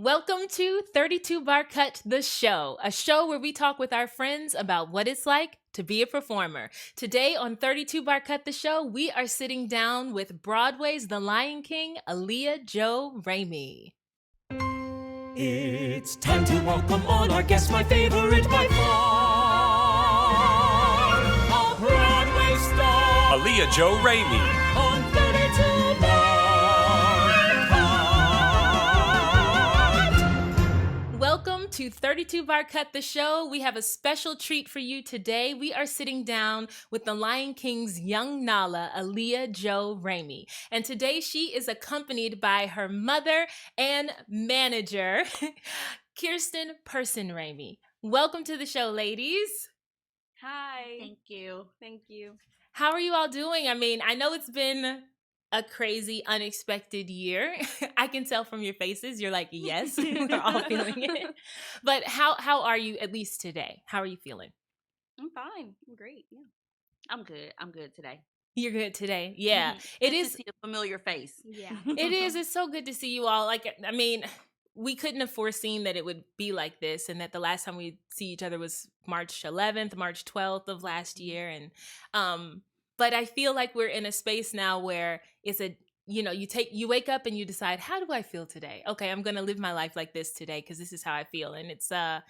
Welcome to 32 Bar Cut, the show, a show where we talk with our friends about what it's like to be a performer. Today on 32 Bar Cut, the show, we are sitting down with Broadway's The Lion King, Aliya Jo Ramey. It's time to welcome on our guest, my favorite by far, a Broadway star, Aliya Jo Ramey. on 32 Bar Cut. Welcome to 32 Bar Cut, the show. We have a special treat for you today. We are sitting down with The Lion King's young Nala, Aliya Jo Ramey. And today she is accompanied by her mother and manager, Kirsten Person Ramey. Welcome to the show, ladies. Hi. Thank you. Thank you. How are you all doing? I mean, I know it's been a crazy, unexpected year. I can tell from your faces. You're like, yes, we're all feeling it. But how are you, at least today? How are you feeling? I'm fine. I'm great. Yeah. I'm good. I'm good today. You're good today. Yeah. It Good to is. see a familiar face. Yeah. It is. It's so good to see you all. Like, I mean, we couldn't have foreseen that it would be like this, and that the last time we see each other was March 11th, March 12th of last year. And but I feel like we're in a space now where it's you wake up and you decide, how do I feel today? Okay, I'm gonna live my life like this today because this is how I feel. And it's a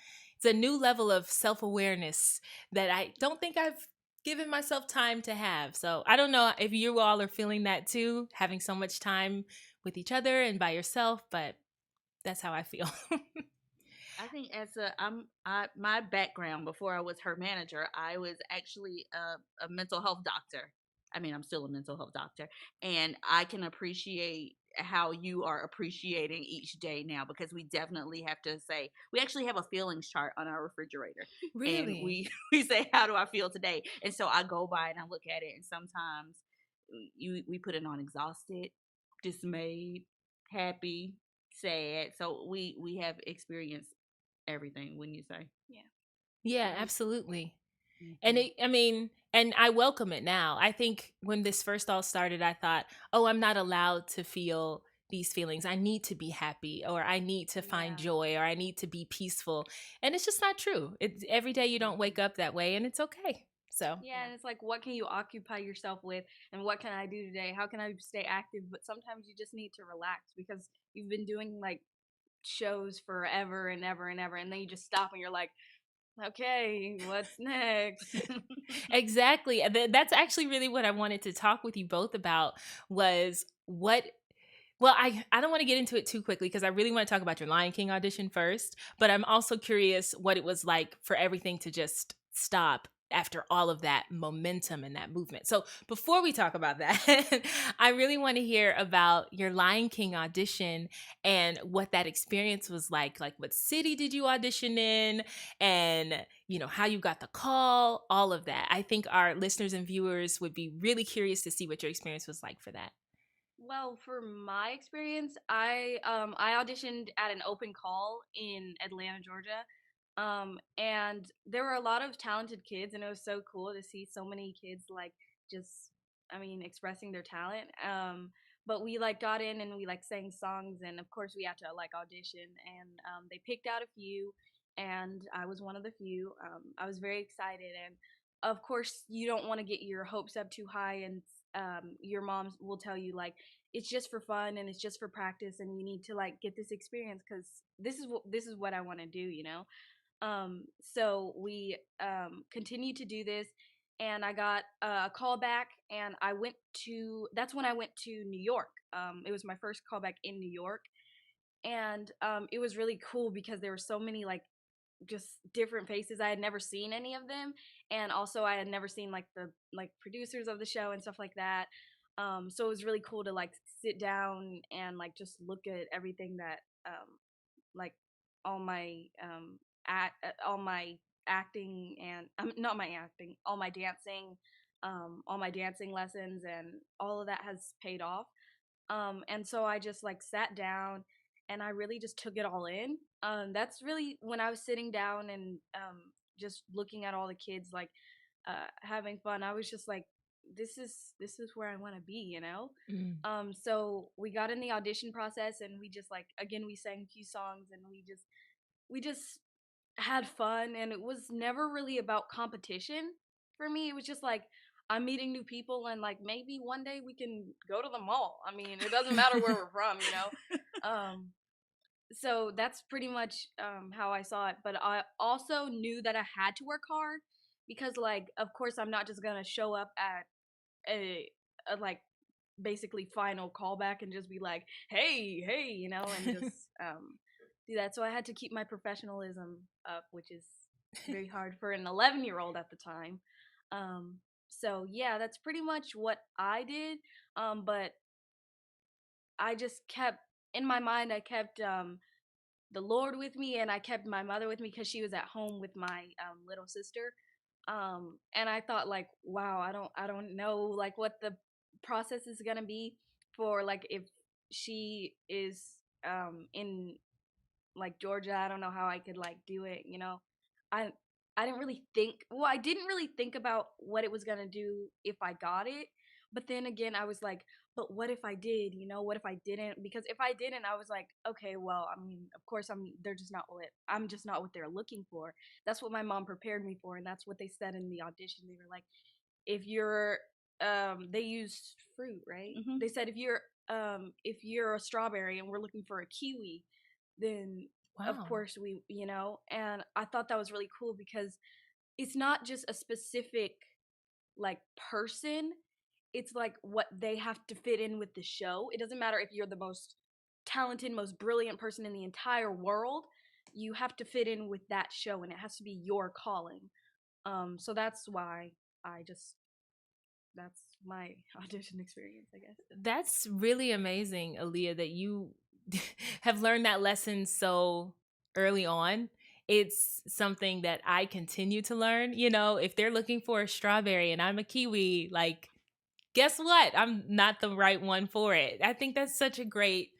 new level of self-awareness that I don't think I've given myself time to have. So I don't know if you all are feeling that too, having so much time with each other and by yourself, but that's how I feel. I think my background before I was her manager, I was actually a mental health doctor. I mean, I'm still a mental health doctor, and I can appreciate how you are appreciating each day now, because we definitely have to say, we actually have a feelings chart on our refrigerator. And Really? we say, how do I feel today? And so I go by and I look at it, and sometimes we put it on exhausted, dismayed, happy, sad. So we have experienced everything, when you say. Yeah, absolutely. And Mhm. and I welcome it now. I think when this first all started, I thought, oh, I'm not allowed to feel these feelings. I need to be happy, or I need to find Yeah. joy, or I need to be peaceful. And it's just not true. It's every day you don't wake up that way, and it's okay. So, Yeah. And it's like, what can you occupy yourself with? And what can I do today? How can I stay active? But sometimes you just need to relax because you've been doing like shows forever and ever and ever. And then you just stop and you're like, okay, what's next? exactly. That's actually really what I wanted to talk with you both about was what well, I don't want to get into it too quickly because I really want to talk about your Lion King audition first, but I'm also curious what it was like for everything to just stop after all of that momentum and that movement. So before we talk about that, I really want to hear about your Lion King audition and what that experience was like. Like, what city did you audition in, and how you got the call, all of that. I think our listeners and viewers would be really curious to see what your experience was like for that. Well, for my experience, I auditioned at an open call in Atlanta, Georgia. And there were a lot of talented kids, and it was so cool to see so many kids like just, I mean, expressing their talent. But we like got in and we like sang songs, and of course we had to like audition, and they picked out a few, and I was one of the few. I was very excited, and of course you don't want to get your hopes up too high, and your mom will tell you like it's just for fun and it's just for practice, and you need to like get this experience because this is what I want to do. So we continued to do this, and I got a call back, and that's when I went to New York. It was my first callback in New York, and it was really cool because there were so many like just different faces. I had never seen any of them, and also I had never seen like the like producers of the show and stuff like that. So it was really cool to like sit down and like just look at everything that like all my all my acting and not my acting, all my dancing lessons, and all of that has paid off. And so I just like sat down and I really just took it all in. That's really when I was sitting down and just looking at all the kids like having fun. I was just like this is where I want to be, you know. Mm. So we got in the audition process, and we just like again we sang a few songs, and we just had fun, and it was never really about competition for me. It was just like I'm meeting new people, and like maybe one day we can go to the mall. I mean, it doesn't matter where we're from, you know. So that's pretty much how I saw it. But I also knew that I had to work hard because, like, of course, I'm not just gonna show up at a like basically final callback and just be like, hey, hey, you know, and just do that. So I had to keep my professionalism up, which is very hard for an 11-year-old at the time. So yeah, that's pretty much what I did. But I just kept in my mind. I kept the Lord with me, and I kept my mother with me because she was at home with my little sister. And I thought like, wow, I don't know like what the process is gonna be for like if she is in like Georgia. I don't know how I could like do it, you know. I I didn't really think well, I didn't really think about what it was gonna do if I got it. But then again I was like, but what if I did, you know, what if I didn't? Because if I didn't, I was like, okay, well, I mean, of course I'm just not what they're looking for. That's what my mom prepared me for, and that's what they said in the audition. They were like, if you're they used fruit, right? Mm-hmm. They said if you're a strawberry and we're looking for a kiwi, then of Wow. course we, you know. And I thought that was really cool because it's not just a specific like person, it's like what they have to fit in with the show. It doesn't matter if you're the most talented, most brilliant person in the entire world, you have to fit in with that show, and it has to be your calling. So that's why I just that's my audition experience, I guess. That's really amazing, Aliya, that you have learned that lesson so early on. It's something that I continue to learn. You know, if they're looking for a strawberry and I'm a kiwi, like, guess what? I'm not the right one for it. I think that's such a great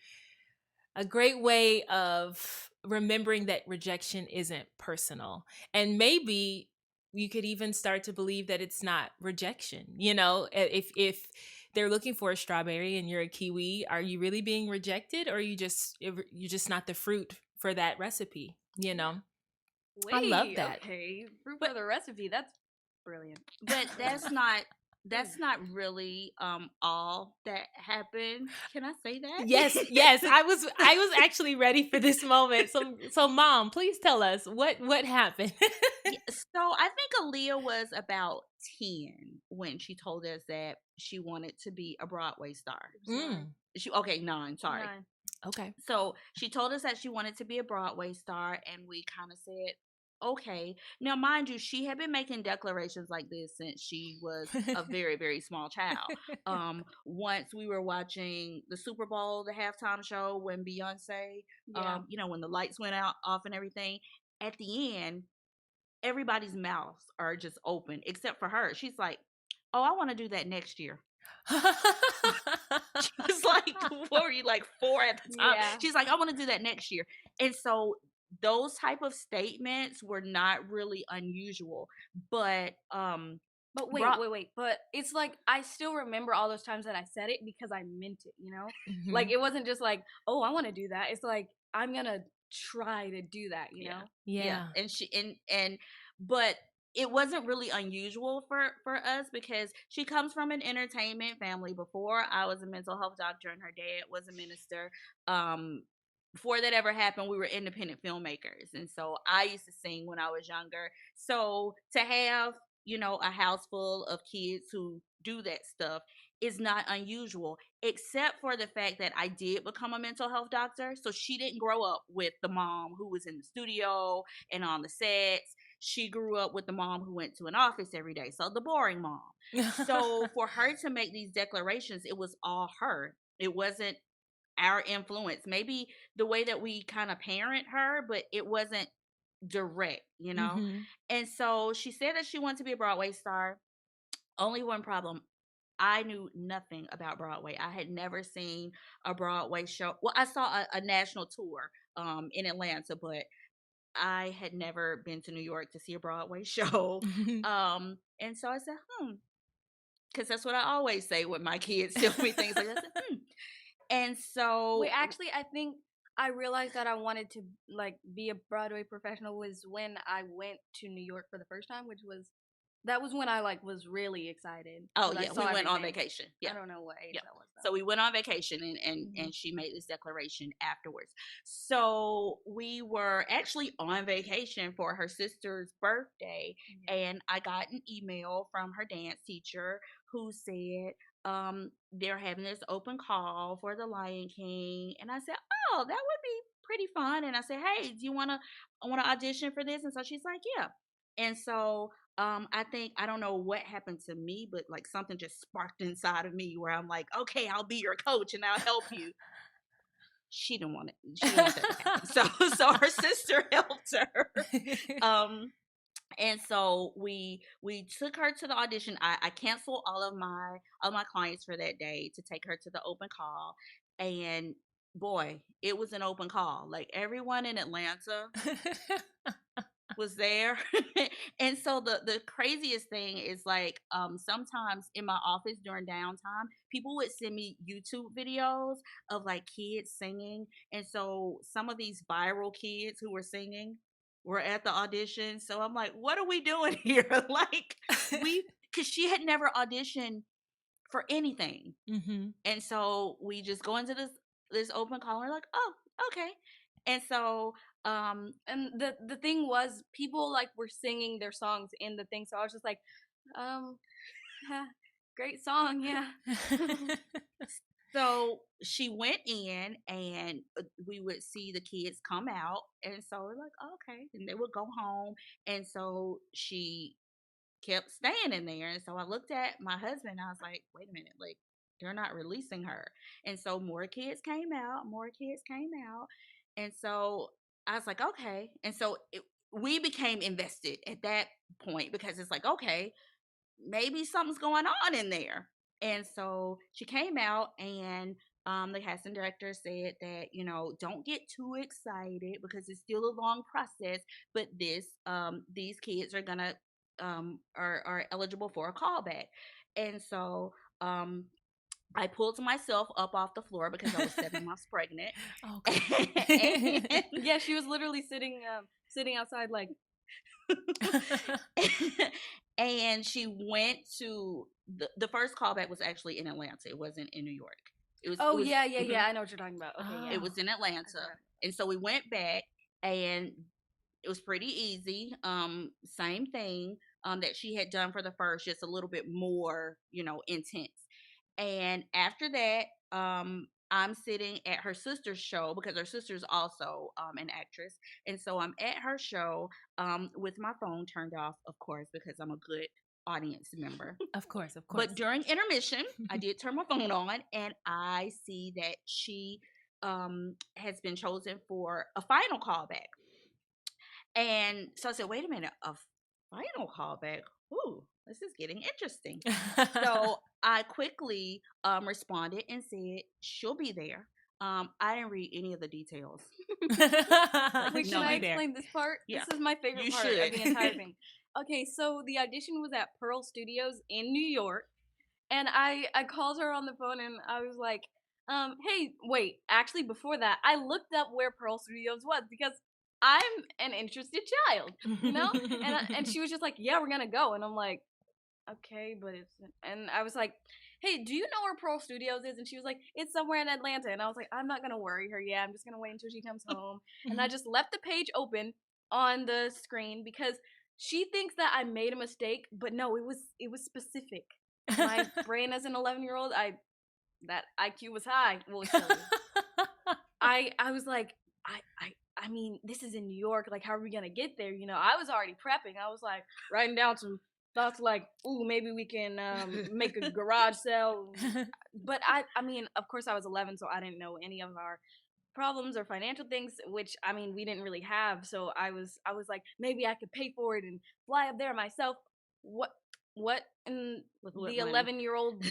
way of remembering that rejection isn't personal. And maybe you could even start to believe that it's not rejection. You know, if they're looking for a strawberry and you're a kiwi, are you really being rejected, or are you're just not the fruit for that recipe, you know? I love Wait, that. okay, fruit for the recipe. That's brilliant. But that's not really all that happened. Can I say that? Yes, yes. I was actually ready for this moment. So Mom, please tell us what happened. So I think Aliya was about 10 when she told us that she wanted to be a Broadway star. Mm, Okay, 9, sorry. 9. okay. So she told us that she wanted to be a Broadway star, and we kind of said, okay. Now, mind you, she had been making declarations like this since she was a very, very small child. Once we were watching the Super Bowl, the halftime show, when Beyonce, Yeah. you know, when the lights went out off and everything, at the end, everybody's mouths are just open except for her. She's like, oh, I want to do that next year. She's like, what were you, like 4 at the time? Yeah. She's like, I want to do that next year. And so those type of statements were not really unusual. But But wait, Brock- wait. But it's like I still remember all those times that I said it because I meant it, you know? Mhm. Like it wasn't just like, oh, I want to do that. It's like I'm going to try to do that, you know? Yeah. And she and but it wasn't really unusual for us because she comes from an entertainment family. Before I was a mental health doctor and her dad was a minister, before that ever happened, we were independent filmmakers, and so I used to sing when I was younger. So to have, you know, a house full of kids who do that stuff is not unusual, except for the fact that I did become a mental health doctor. So she didn't grow up with the mom who was in the studio and on the sets. She grew up with the mom who went to an office every day. So the boring mom. So for her to make these declarations, it was all her. It wasn't our influence. Maybe the way that we kind of parent her, but it wasn't direct, you know? Mhm. And so she said that she wanted to be a Broadway star. Only one problem. I knew nothing about Broadway. I had never seen a Broadway show. Well, I saw a national tour in Atlanta, but I had never been to New York to see a Broadway show. And so I said, because that's what I always say when my kids tell me things like that. I said, And so, Wait, actually, I think I realized that I wanted to like be a Broadway professional was when I went to New York for the first time, that was when I like was really excited. oh 'Cause I yeah, saw we went on everything. vacation. Yeah. I don't know what age Yeah. that was So though. we went on vacation, and she made this declaration afterwards. So we were actually on vacation for her sister's birthday, and I got an email from her dance teacher who said they're having this open call for the Lion King, and I said, oh, that would be pretty fun. And I said, hey, do you want to audition for this? And so she's like, yeah. And so I think I don't know what happened to me, but like something just sparked inside of me where I'm like, okay, I'll be your coach and I'll help you. She didn't want it. She didn't want that to happen. So her sister helped her. And so we took her to the audition. I canceled all of my clients for that day to take her to the open call. And boy, it was an open call. Like everyone in Atlanta was there. And so the craziest thing is like sometimes in my office during downtime people would send me YouTube videos of like kids singing, and so some of these viral kids who were singing were at the audition. So I'm like, what are we doing here? Like because she had never auditioned for anything. And so we just go into this open call and we're like, oh, okay. And so And the thing was, people like were singing their songs in the thing, so I was just like, yeah, great song, yeah. so she went in, and we would see the kids come out, and so we're like, oh, okay, and they would go home. And so she kept staying in there, and so I looked at my husband and I was like, wait a minute, like they're not releasing her. And so more kids came out, and so I was like, okay. And so we became invested at that point because it's like, okay, maybe something's going on in there. And so she came out, and the casting director said that, don't get too excited because it's still a long process, but these kids are gonna are eligible for a callback. And so I pulled myself up off the floor because I was 7 months pregnant. Okay. And Yeah, she was literally sitting outside like and she went to the first callback was actually in Atlanta. It wasn't in New York. It was yeah, mhm. I know what you're talking about. Okay, yeah. It was in Atlanta. And so we went back, and it was pretty easy. Same thing that she had done for the first, just a little bit more, intense. And after that, I'm sitting at her sister's show because her sister's also an actress. And so I'm at her show with my phone turned off, of course, because I'm a good audience member. Of course. But during intermission, I did turn my phone on, and I see that she has been chosen for a final callback. And so I said, wait a minute, a final callback? Ooh, this is getting interesting. So I quickly responded and said, she'll be there. I didn't read any of the details. Wait, should I explain this part? Yeah. This is my favorite part of the entire thing. Okay, so the audition was at Pearl Studios in New York, and I called her on the phone and I was like, hey, wait, actually before that, I looked up where Pearl Studios was because I'm an interested child, and she was just like, yeah, we're gonna go. And I'm like, okay, but and I was like, hey, do you know where Pearl Studios is? And she was like, it's somewhere in Atlanta. And I was like, I'm not gonna worry her. Yeah, I'm just gonna wait until she comes home. And I just left the page open on the screen because she thinks that I made a mistake, but no, it was specific. My brain as an 11-year-old, that IQ was high. Well, I was like, I mean, this is in New York. Like, how are we gonna get there? I was already prepping. I was like writing down some thoughts, like, ooh, maybe we can make a garage sale. But I mean, of course, I was 11, so I didn't know any of our problems or financial things, which I mean, we didn't really have. So I was like, maybe I could pay for it and fly up there myself. What in the 11-year-old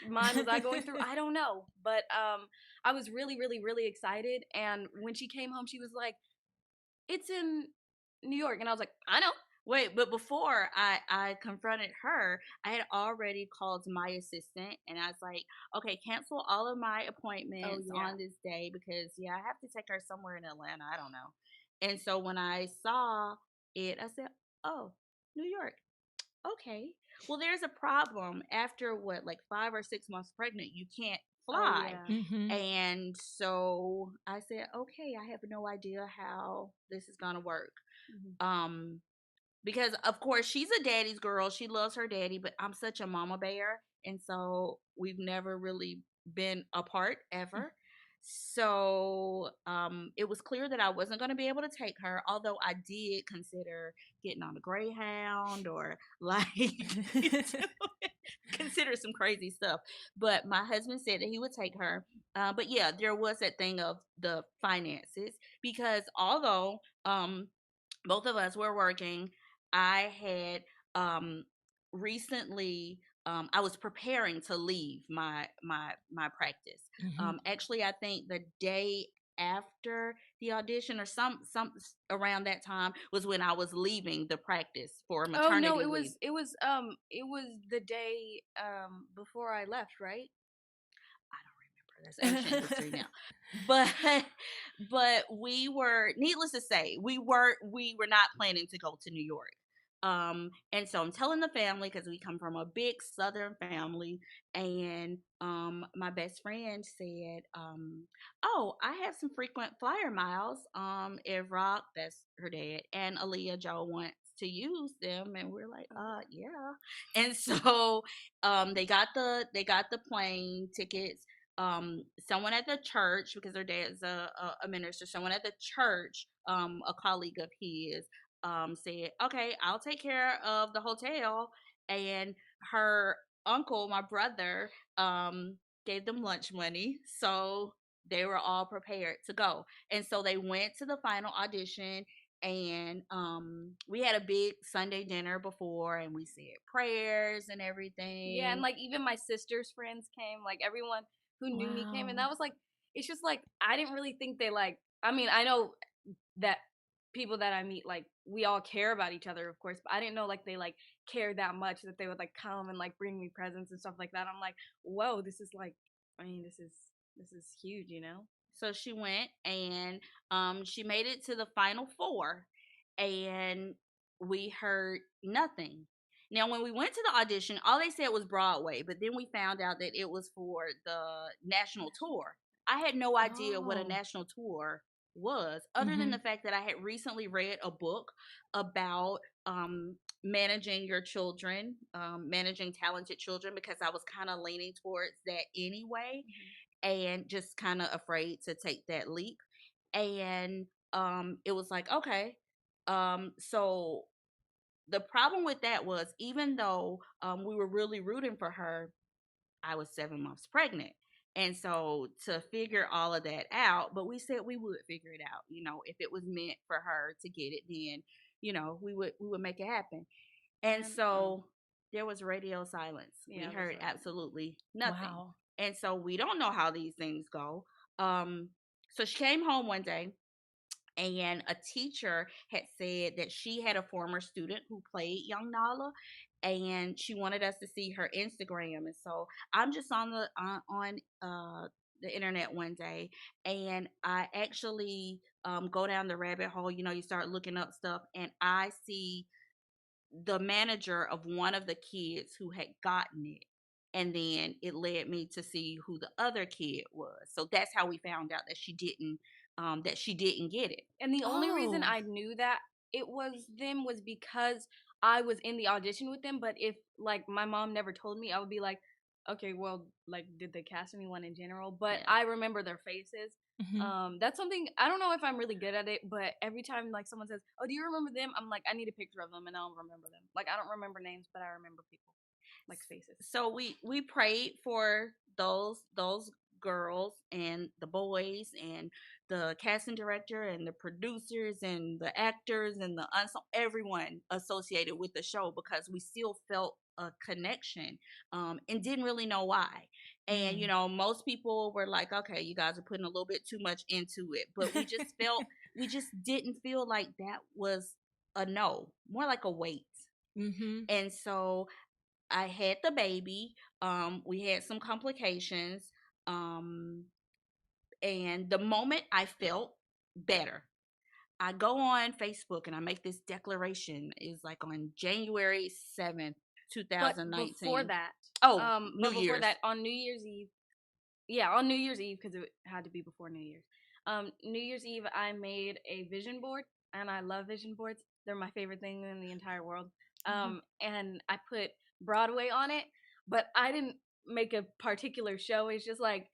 mind was I going through? I don't know. But I was really, really, really excited. And when she came home, she was like, it's in New York. And I was like, I know. Wait, but before I confronted her, I had already called my assistant and I was like, okay, cancel all of my appointments yeah. on this day because, yeah, I have to take her somewhere in Atlanta. I don't know. And so when I saw it, I said, oh, New York. Okay. Well, there's a problem after what, like 5 or 6 months pregnant, you can't Oh fly. yeah. Mm-hmm. And so I said, okay, I have no idea how this is going to work. Mhm. Um, because of course she's a daddy's girl. She loves her daddy, but I'm such a mama bear, and so we've never really been apart ever. So it was clear that I wasn't going to be able to take her, although I did consider getting on a Greyhound or like consider some crazy stuff. But my husband said that he would take her. But yeah, there was that thing of the finances because although both of us were working, I had recently I was preparing to leave my practice. Mm-hmm. Actually, I think the day after the audition or some around that time was when I was leaving the practice for Oh no, maternity leave. it was the day before I left, right? I don't remember. That's ancient history now. But but we were, needless to say, we were not planning to go to New York. And so I'm telling the family because we come from a big southern family, and my best friend said, oh, I have some frequent flyer miles. If Rock, that's her dad, and Aliya Jo wants to use them, and we're like, yeah. And so they got the plane tickets. Someone at the church, because their dad's a minister, someone at the church, a colleague of his, said, okay, I'll take care of the hotel. And her uncle, my brother, gave them lunch money. So they were all prepared to go. And so they went to the final audition, and we had a big Sunday dinner before, and we said prayers and Yeah, and everything. like even my sister's friends came, like everyone who knew me came, and Wow. that was like, it's just like I didn't really think they like. I mean, I know that people that I meet, like we all care about each other, of course, but I didn't know like they like care that much that they would like come and like bring me presents and stuff like that. I'm like, whoa, this is like, I mean, this is huge, you know? So she went, and she made it to the final four, and we heard nothing. Now, when we went to the audition, all they said was Broadway, but then we found out that it was for the national tour. I had no idea what a Oh. national tour was, other than Mm-hmm. the fact that I had recently read a book about managing your children, managing talented children, because I was kind of leaning towards that anyway, and just kind of afraid to take that leap. And it was like, okay. So the problem with that was, even though we were really rooting for her, I was 7 months pregnant. And so to figure all of that out, but we said we would figure it out. If it was meant for her to get it, then we would make it happen. And And so there was radio silence. We yeah, that's heard what I absolutely nothing. Wow. And so we don't know how these things go. Um, so she came home one day, and a teacher had said that she had a former student who played young Nala, and she wanted us to see her Instagram. And so I'm just on the internet one day, and I actually go down the rabbit hole. You start looking up stuff, and I see the manager of one of the kids who had gotten it. And then it led me to see who the other kid was. So that's how we found out that she didn't get it. And the only reason Oh. I knew that it was them was because I was in the audition with them. But if like my mom never told me, I would be like, okay, well, like, did they cast anyone in general? But Yeah. I remember their faces. Mm-hmm. That's something I don't know if I'm really good at it, but every time like someone says, "Oh, do you remember them?" I'm like, I need a picture of them, and I'll remember them. Like I don't remember names, but I remember people, like faces. So we prayed for those girls and the boys and the casting director and the producers and the actors and everyone associated with the show, because we still felt a connection, and didn't really know why. And Mm. most people were like, okay, you guys are putting a little bit too much into it, but we just didn't feel like that was a no, more like a wait. Mm-hmm. And so I had the baby. We had some complications. Um, and the moment I felt better, I go on Facebook and I make this declaration. It's like on January 7th, But 2019. before that, New Year's. on New Year's Eve, on New Year's Eve, because it had to be before New Year's. New Year's Eve, I made a vision board, and I love vision boards. They're my favorite thing in the entire world. And I put Broadway on it, but I didn't make a particular show. It's just like,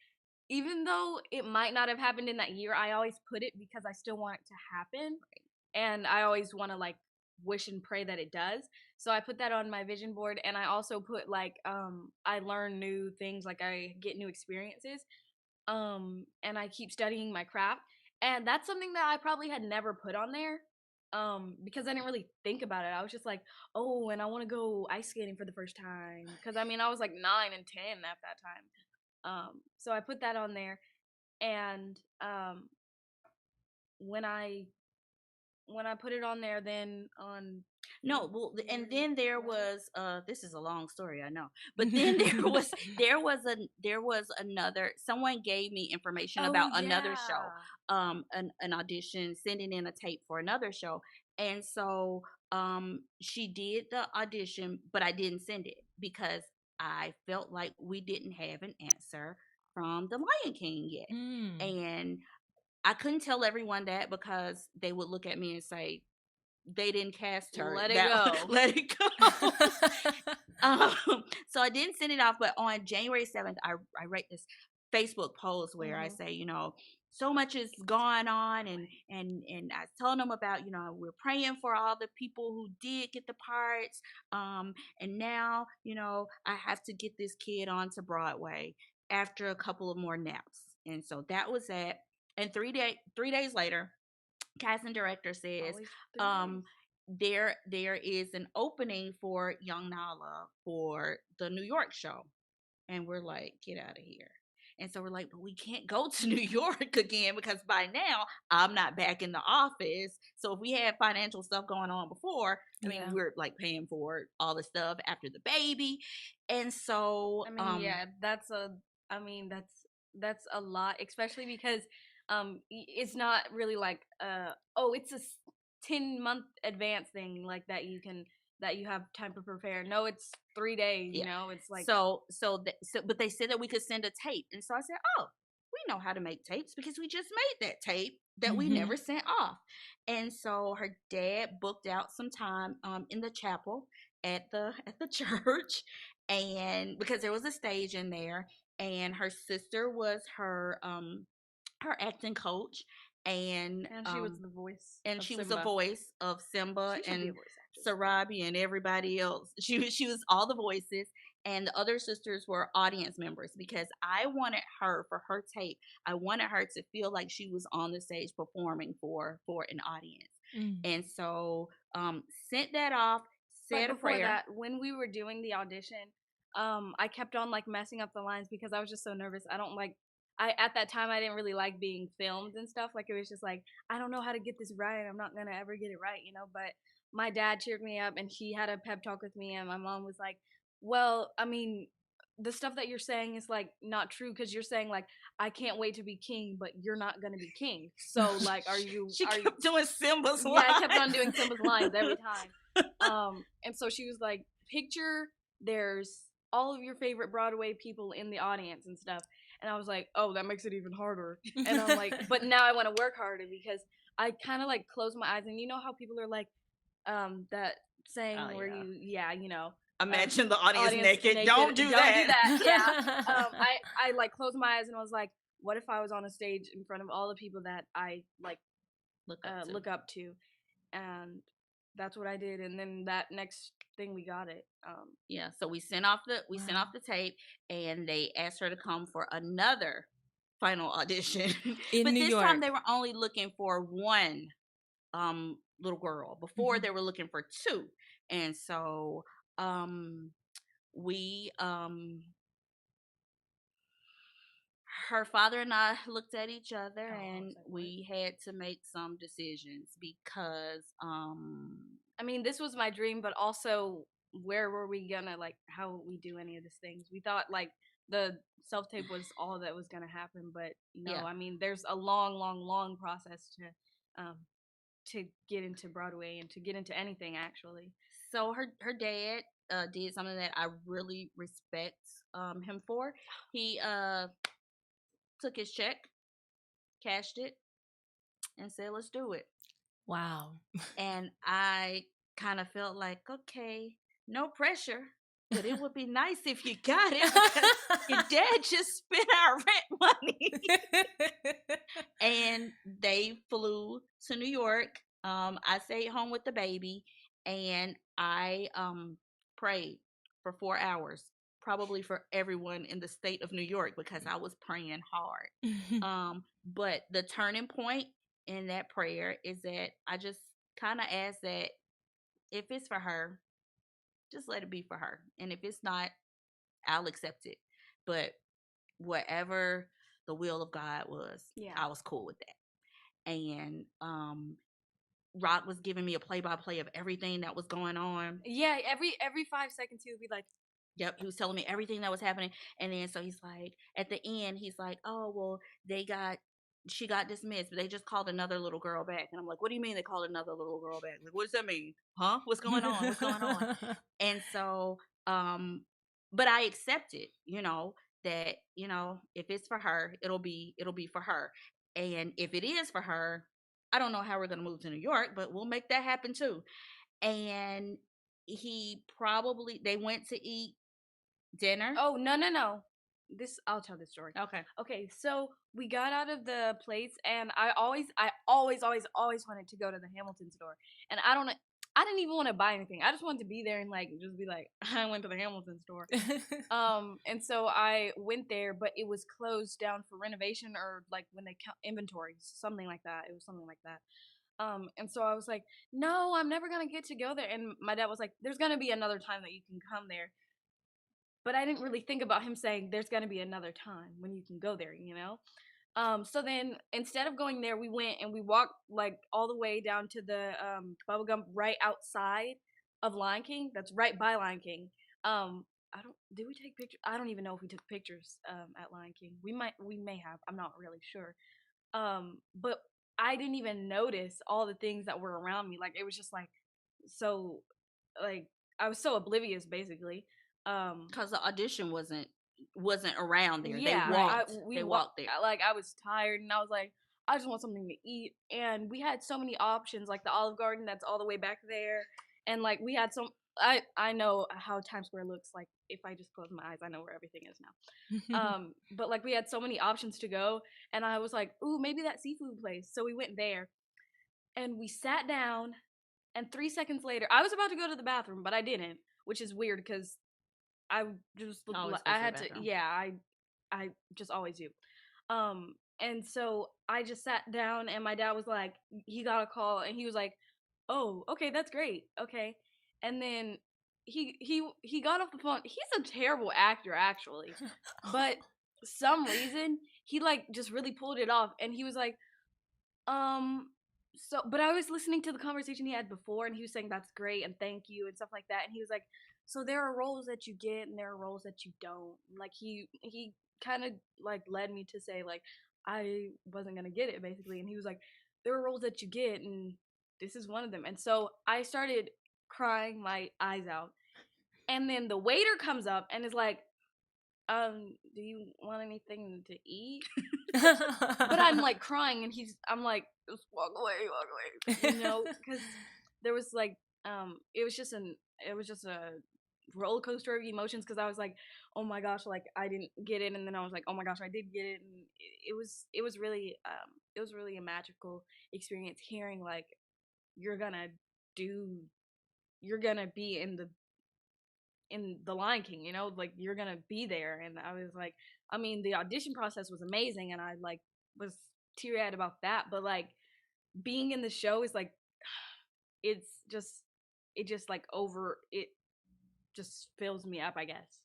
even though it might not have happened in that year, I always put it because I still want it to happen, and I always want to like wish and pray that it does. So I put that on my vision board, and I also put like I learn new things, like I get new experiences, and I keep studying my craft, and that's something that I probably had never put on there, because I didn't really think about it. I was just like, oh, and I want to go ice skating for the first time, because I mean I was like 9 and 10 at that time. So I put that on there, and when I put it on there, then on No, well, and then there was this is a long story, I know. But then there was another, someone gave me information about another show, an audition, sending in a tape for another show. And so she did the audition, but I didn't send it because I felt like we didn't have an answer from the Lion King yet. And I couldn't tell everyone that because they would look at me and say, they didn't cast her. Let it go. Let it go. So I didn't send it off, but on January 7th, I write this Facebook post where I say, so much is going on, and I told them about, we're praying for all the people who did get the parts, and now, I have to get this kid onto Broadway after a couple of more naps. And so that was that. And 3 days later, casting director says, there is an opening for young Nala for the New York show. And we're like, get out of here. And so we're like, but we can't go to New York again because by now I'm not back in the office. So if we had financial stuff going on before, we're like paying for all the stuff after the baby. And so that's a lot, especially because it's not really like it's a 10-month advance thing like that you have time to prepare. No, it's 3 days. It's like but they said that we could send a tape, and so I said, oh, we know how to make tapes because we just made that tape that we never sent off. And so her dad booked out some time in the chapel at the church, and because there was a stage in there, and her sister was her acting coach, and she was the voice, and she was the voice of Simba and Sarabi and everybody else. She was all the voices, and the other sisters were audience members because I wanted her, for her tape, I wanted her to feel like she was on the stage performing for an audience. And so sent that off, said a prayer. That, when we were doing the audition, I kept on like messing up the lines because I was just so nervous. At that time, I didn't really like being filmed and stuff. Like, it was just like, I don't know how to get this right. I'm not going to ever get it right, But my dad cheered me up, and he had a pep talk with me. And my mom was like, well, I mean, the stuff that you're saying is, like, not true, because you're saying, like, I can't wait to be king, but you're not going to be king. So, like, She kept doing Simba's lines. Yeah, I kept on doing Simba's lines every time. And so she was like, picture there's all of your favorite Broadway people in the audience and stuff. And I was like, oh, that makes it even harder. And I'm like, but now I want to work harder because I kind of like close my eyes. And you know how people are like, that saying imagine the audience naked. Don't do that. Yeah. I like closed my eyes and I was like, what if I was on a stage in front of all the people that I like look up to? And that's what I did. And then that next thing, we got it. So we sent off the tape, and they asked her to come for another final audition. But this time they were only looking for one little girl. Before they were looking for two. And so we her father and I looked at each other, Oh, I and was like, what? we had to make some decisions because I mean, this was my dream, but also where were we gonna like how would we do any of these things? We thought like the self tape was all that was gonna happen, but no. Yeah. I mean, there's a long, long, long process to get into Broadway and to get into anything actually. So her dad did something that I really respect him for. He took his check, cashed it, and said, "Let's do it." Wow. And I kind of felt like, okay, no pressure, but it would be nice if you got it because your dad just spent our rent money. And they flew to New York. I stayed home with the baby, and I prayed for 4 hours, probably for everyone in the state of New York because I was praying hard. But the turning point in that prayer is that I just kind of asked that if it's for her, just let it be for her, and if it's not, I'll accept it. But whatever the will of God was, Yeah. I was cool with that. And Rock was giving me a play-by-play of everything that was going on. Yeah, every 5 seconds he would be like, Yep, he was telling me everything that was happening. And then so he's like, at the end, he's like, "Oh, well, she got dismissed, but they just called another little girl back." And I'm like, "What do you mean they called another little girl back? Like, what does that mean? Huh? What's going on? What's going on?" And so, but I accepted, that, if it's for her, it'll be for her. And if it is for her, I don't know how we're gonna move to New York, but we'll make that happen too. And they went to eat dinner. "Oh, no. I'll tell this story." Okay. Okay, so we got out of the place, and I always wanted to go to the Hamilton store, and I didn't even want to buy anything. I just wanted to be there and like just be like, I went to the Hamilton store. And so I went there, but it was closed down for renovation or like when they count inventories, something like that. It was something like that. And so I was like, no, I'm never gonna get to go there. And my dad was like, there's gonna be another time that you can come there. But I didn't really think about him saying there's gonna be another time when you can go there, you know? So then instead of going there, we went and we walked like all the way down to the bubblegum right outside of Lion King. That's right by Lion King. Did we take pictures? I don't even know if we took pictures at Lion King. We may have. I'm not really sure. But I didn't even notice all the things that were around me. Like it was just like so like I was so oblivious basically. Because the audition wasn't around there. Yeah, They walked there. Like I was tired and I was like, I just want something to eat. And we had so many options, like the Olive Garden that's all the way back there, and like we had some. I know how Times Square looks like. If I just close my eyes, I know where everything is now. But like we had so many options to go, and I was like, ooh, maybe that seafood place. So we went there, and we sat down. And 3 seconds later, I was about to go to the bathroom, but I didn't, which is weird because I just looked Always like go I to the had to. bathroom. Yeah, I just always do. And so I just sat down, and my dad was like, he got a call, and he was like, "Oh, okay, that's great, okay." And then he got off the phone. He's a terrible actor, actually, but some reason he like just really pulled it off, and he was like, so, but I was listening to the conversation he had before, and he was saying that's great and thank you and stuff like that. And he was like, so there are roles that you get and there are roles that you don't. Like he kind of like led me to say like I wasn't gonna get it basically, and he was like, there are roles that you get, and this is one of them. And so I started crying my eyes out, and then the waiter comes up and is like, do you want anything to eat? But I'm like crying, and I'm like, just walk away, because there was like, it was just a roller coaster of emotions, because I was like, oh my gosh, like I didn't get it, and then I was like, oh my gosh, I did get it, and it was really a magical experience hearing like you're gonna be in the Lion King, like you're gonna be there. And I was like, I mean, the audition process was amazing, and I like was teary-eyed about that, but like being in the show is like it just like over it just fills me up, I guess.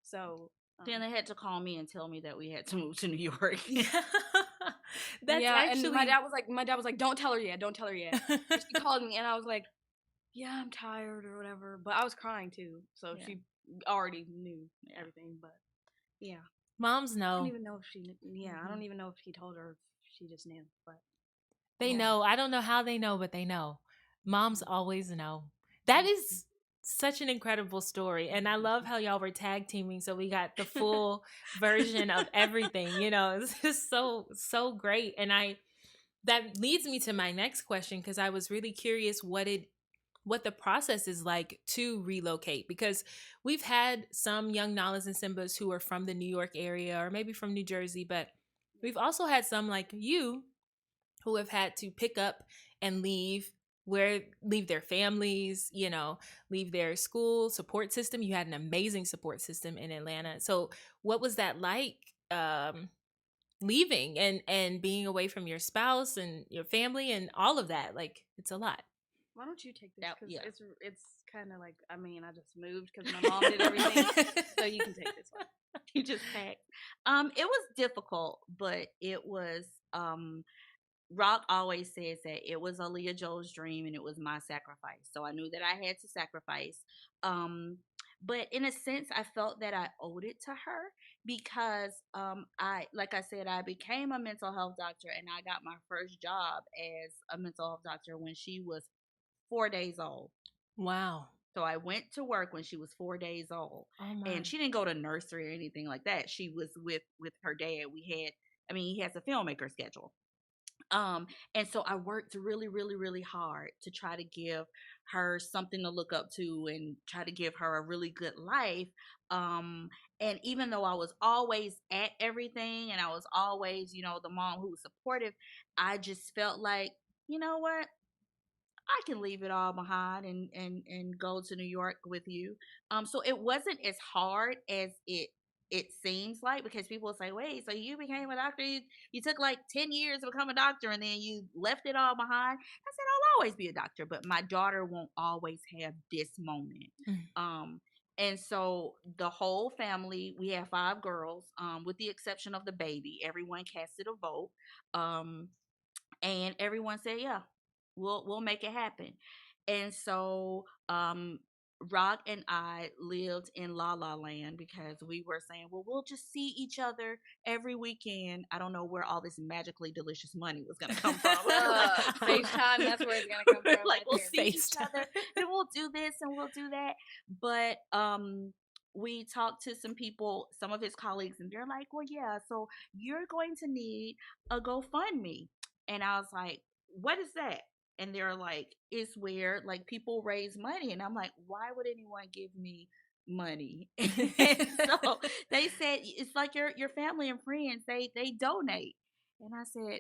So Then they had to call me and tell me that we had to move to New York. That's yeah, actually and my dad was like, don't tell her yet. And she called me, and I was like, yeah, I'm tired or whatever. But I was crying too, so Yeah. she already knew everything. But yeah, moms I know. don't even know if she. Yeah, I don't even know if he told her. If she just knew. But They yeah. know. I don't know how they know, but they know. Moms always know. That is such an incredible story. And I love how y'all were tag teaming. So we got the full version of everything. You know, it's just so great. And that leads me to my next question, because I was really curious what the process is like to relocate, because we've had some young Nalas and Simbas who are from the New York area or maybe from New Jersey, but we've also had some like you who have had to pick up and leave their families, you know, leave their school support system. You had an amazing support system in Atlanta. So what was that like, leaving and being away from your spouse and your family and all of that? Like, it's a lot. Why don't you take this? Because Yeah. it's kind of like, I mean, I just moved because my mom did everything, so you can take this one. You just packed. It was difficult, but it was Rock always says that it was Aliya Jo's dream and it was my sacrifice. So I knew that I had to sacrifice. But in a sense, I felt that I owed it to her because like I said, I became a mental health doctor and I got my first job as a mental health doctor when she was 4 days old. Wow. So I went to work when she was 4 days old. Oh my. And she didn't go to nursery or anything like that. She was with her dad. He has a filmmaker schedule. And so I worked really, really, really hard to try to give her something to look up to and try to give her a really good life. And even though I was always at everything and I was always, the mom who was supportive, I just felt like, you know what? I can leave it all behind and go to New York with you. So it wasn't as hard as it seems like, because people will say, wait, so you became a doctor, you took like 10 years to become a doctor and then you left it all behind. I said, I'll always be a doctor, but my daughter won't always have this moment. And so the whole family, we have 5 girls, with the exception of the baby, everyone casted a vote. And everyone said, yeah, we'll make it happen. And so Rock and I lived in La La Land because we were saying, well, we'll just see each other every weekend. I don't know where all this magically delicious money was going to come from. FaceTime, that's where it's going to come from. Like, we'll see each FaceTime. other and we'll do this and we'll do that. But we talked to some people, some of his colleagues, and they're like, well, yeah, so you're going to need a GoFundMe. And I was like, what is that? And they're like, it's where like people raise money. And I'm like, why would anyone give me money? And so they said, it's like your family and friends, they donate. And I said,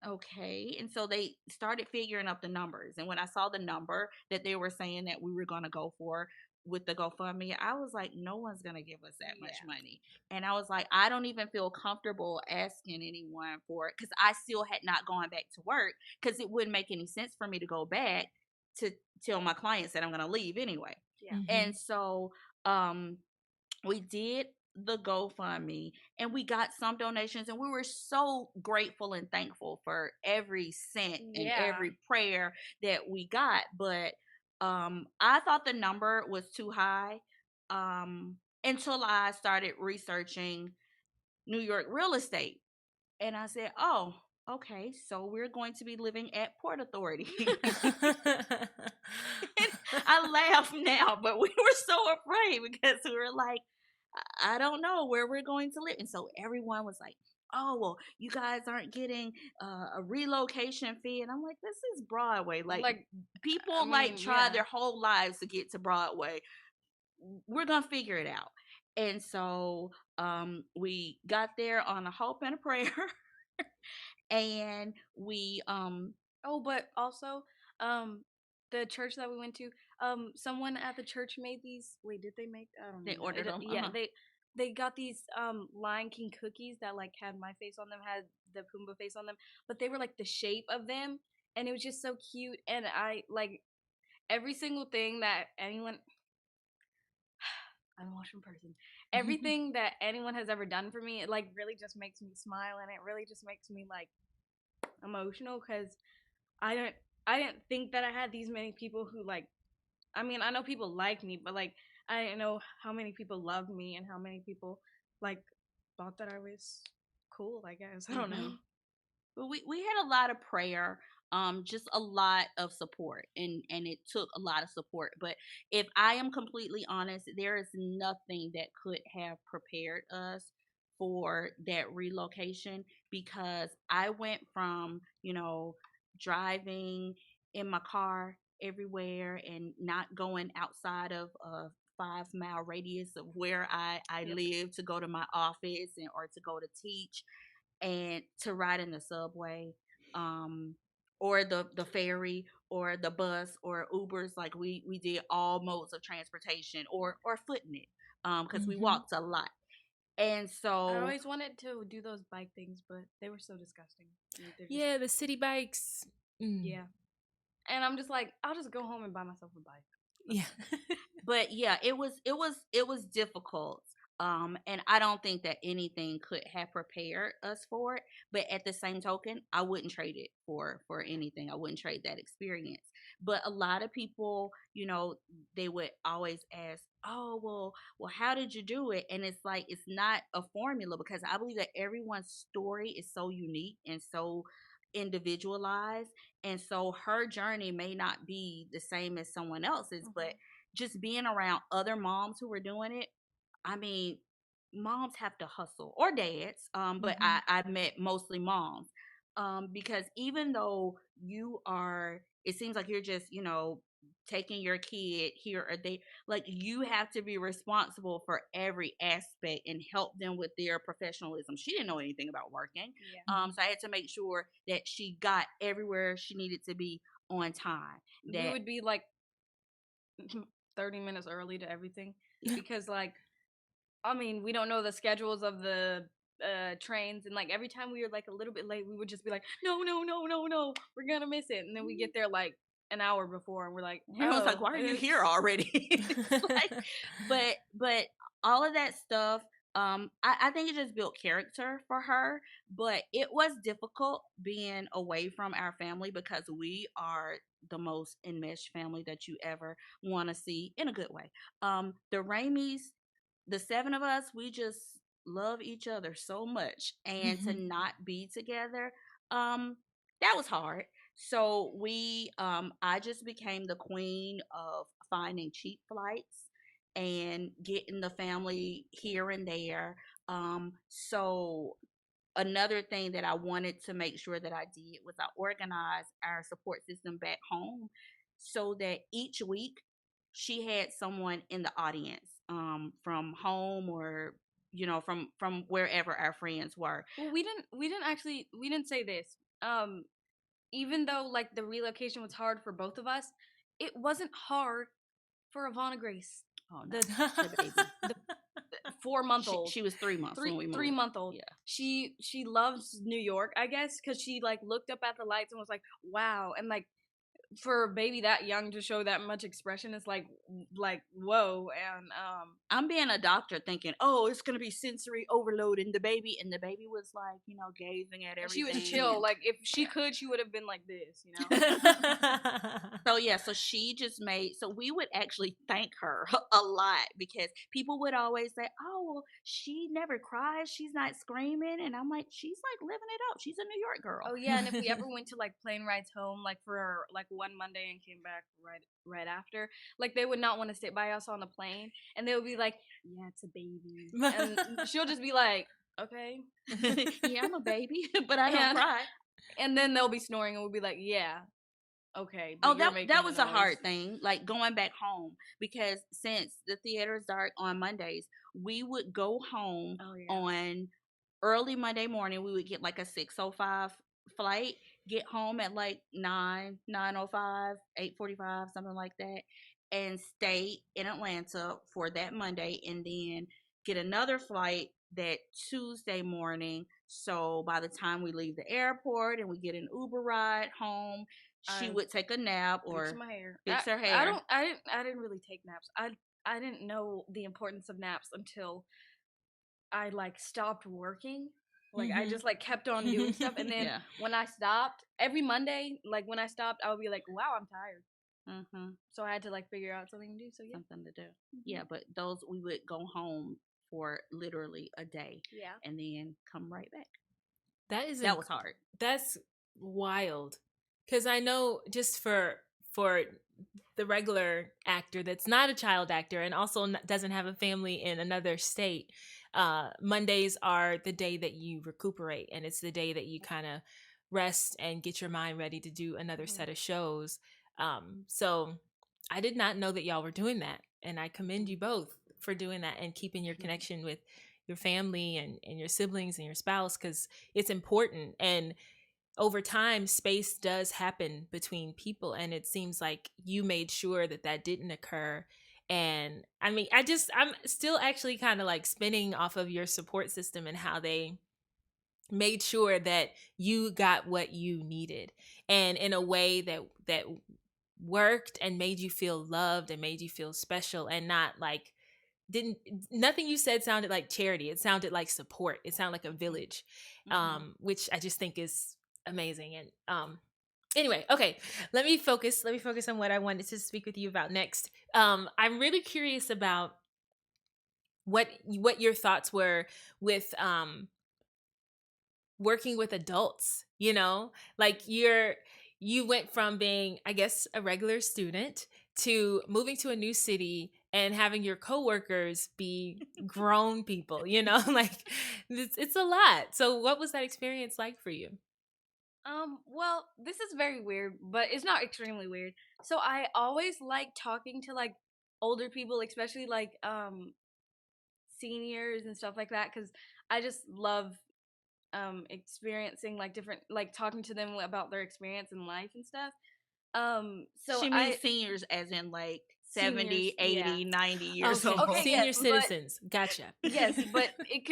okay. And so they started figuring up the numbers. And when I saw the number that they were saying that we were going to go for with the GoFundMe, I was like, no one's going to give us that much money. And I was like, I don't even feel comfortable asking anyone for it, because I still had not gone back to work, because it wouldn't make any sense for me to go back to tell my clients that I'm going to leave anyway. Yeah. And so we did the GoFundMe and we got some donations, and we were so grateful and thankful for every cent and every prayer that we got. But I thought the number was too high until I started researching New York real estate. And I said, oh, okay, so we're going to be living at Port Authority. And I laugh now, but we were so afraid because we were like, I don't know where we're going to live. And so everyone was like, oh, well, you guys aren't getting a relocation fee. And I'm like, this is Broadway. Like people try their whole lives to get to Broadway. We're going to figure it out. And so we got there on a hope and a prayer. And we but also the church that we went to, someone at the church made these. Wait, did they make? I don't know. They ordered them. Yeah, they got these Lion King cookies that like had my face on them, had the Pumbaa face on them, but they were like the shape of them, and it was just so cute. And I like every single thing that anyone. I'm a Washington person. everything that anyone has ever done for me, it like really just makes me smile, and it really just makes me like emotional, because I didn't think that I had these many people who like, I mean, I know people like me, but like I didn't know how many people loved me and how many people like thought that I was cool, I guess. I don't know. But we had a lot of prayer, just a lot of support, and it took a lot of support. But if I am completely honest, there is nothing that could have prepared us for that relocation, because I went from, driving in my car everywhere and not going outside of a 5 mile radius of where I Yep. live to go to my office and or to go to teach, and to ride in the subway, um or the ferry or the bus or Ubers. Like we did all modes of transportation, or footing it, because we walked a lot. And I so always wanted to do those bike things, but they were so disgusting. Like, they're just, Yeah, the city bikes. yeah. And I'm just like, I'll just go home and buy myself a bike. Yeah. but yeah, it was difficult. And I don't think that anything could have prepared us for it. But at the same token, I wouldn't trade it for anything. I wouldn't trade that experience. But a lot of people, they would always ask, "Oh, well, how did you do it?" And it's like, it's not a formula, because I believe that everyone's story is so unique and so individualized. And so her journey may not be the same as someone else's, but just being around other moms who were doing it, I mean, moms have to hustle, or dads, but I met mostly moms, because even though it seems like you're just, taking your kid here or there, like you have to be responsible for every aspect and help them with their professionalism. She didn't know anything about working, Yeah. so I had to make sure that she got everywhere she needed to be on time. We would be like 30 minutes early to everything, because like, I mean, we don't know the schedules of the trains, and like every time we were like a little bit late, we would just be like, no, no, no, no, no, we're gonna miss it. And then we get there like an hour before, and we're like, Everyone's like, oh, "Why are you here already?" It's like, but all of that stuff, I think it just built character for her. But it was difficult being away from our family, because we are the most enmeshed family that you ever want to see, in a good way. The Ramies, the seven of us, we just love each other so much, and to not be together, that was hard. So I just became the queen of finding cheap flights and getting the family here and there. So another thing that I wanted to make sure that I did was I organized our support system back home, so that each week she had someone in the audience, from home, or from wherever our friends were. well, we didn't say this. Even though like the relocation was hard for both of us, it wasn't hard for Ivana Grace, Oh no, the the baby. 4-month-old. She was 3 months when we moved. 3-month-old. Yeah. She loves New York, I guess, because she like looked up at the lights and was like, wow. And like, for a baby that young to show that much expression is like whoa. And I'm being a doctor thinking, oh, it's gonna be sensory overload in the baby, and the baby was like, gazing at everything. she was chill. Like if she could, she would have been like this, So yeah, so she just so we would actually thank her a lot, because people would always say, "Oh, well, she never cries. She's not screaming," and I'm like, "She's like living it up. She's a New York girl." Oh yeah, and if we ever went to like plane rides home, like for like one Monday and came back right after, like they would not want to sit by us on the plane, and they would be like, "Yeah, it's a baby," and she'll just be like, "Okay, Yeah, I'm a baby, but I don't cry. And then they'll be snoring, and we'll be like, "Yeah, okay." Oh, But you're that making that the was a hard noise." thing, like going back home, because since the theater is dark on Mondays, we would go home Oh yeah. on early Monday morning. We would get like a 6:05 flight, get home at like 9:05, 8:45, something like that, and stay in Atlanta for that Monday, and then get another flight that Tuesday morning. So by the time we leave the airport and we get an Uber ride home, she I would take a nap or fix my hair. fix her I hair. didn't really take naps. I didn't know the importance of naps until I like stopped working. Like I just like kept on doing stuff, and then Yeah. when I stopped, every Monday, like when I stopped, I would be like, "Wow, I'm tired." Mm-hmm. So I had to like figure out something to do. So yeah, Something to do. Yeah, but those we would go home for literally a day yeah. and then come right back. That is That was hard. That's wild. Cuz I know just for the regular actor that's not a child actor and also doesn't have a family in another state, Mondays are the day that you recuperate, and it's the day that you kind of rest and get your mind ready to do another set of shows. So I did not know that y'all were doing that, and I commend you both for doing that and keeping your connection with your family and your siblings and your spouse, because it's important. And over time, space does happen between people, and it seems like you made sure that that didn't occur. And I mean, I'm still actually kind of like spinning off of your support system and how they made sure that you got what you needed, and in a way that worked and made you feel loved and made you feel special, and not like didn't nothing you said sounded like charity. It sounded like support. It sounded like a village, which I just think is amazing. And anyway, okay, let me focus on what I wanted to speak with you about next. I'm really curious about what your thoughts were with working with adults. You know, like you went from being, I guess, a regular student to moving to a new city and having your coworkers be grown people, you know, like it's a lot. So what was that experience like for you? Well, this is very weird, but it's not extremely weird. So I always like talking to like older people, especially like seniors and stuff like that, because I just love experiencing like different, like talking to them about their experience in life and stuff. So She means seniors as in like 70, Seniors, yeah. 80, 90 years Okay, old. Okay, senior yes, but- citizens. Gotcha. Yes, but it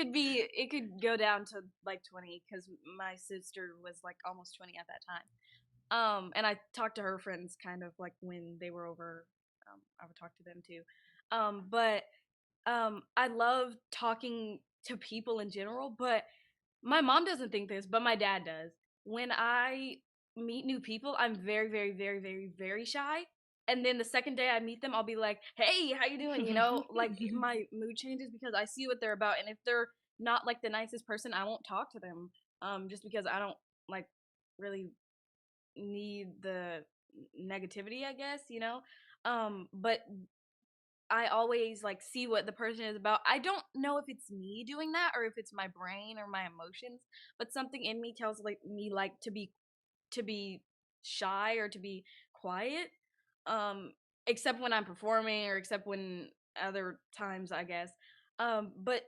could go down to like 20, because my sister was like almost 20 at that time. And I talked to her friends kind of like when they were over. I would talk to them too. But I love talking to people in general, but my mom doesn't think this, but my dad does. When I meet new people, I'm very, very, very, very, very shy. And then the second day I meet them, I'll be like, "Hey, how you doing?" You know, like my mood changes because I see what they're about, and if they're not like the nicest person, I won't talk to them. Just because I don't like really need the negativity, I guess, you know. But I always like see what the person is about. I don't know if it's me doing that or if it's my brain or my emotions, but something in me tells like me like to be shy or to be quiet. Um except when I'm performing or except when other times, I guess. But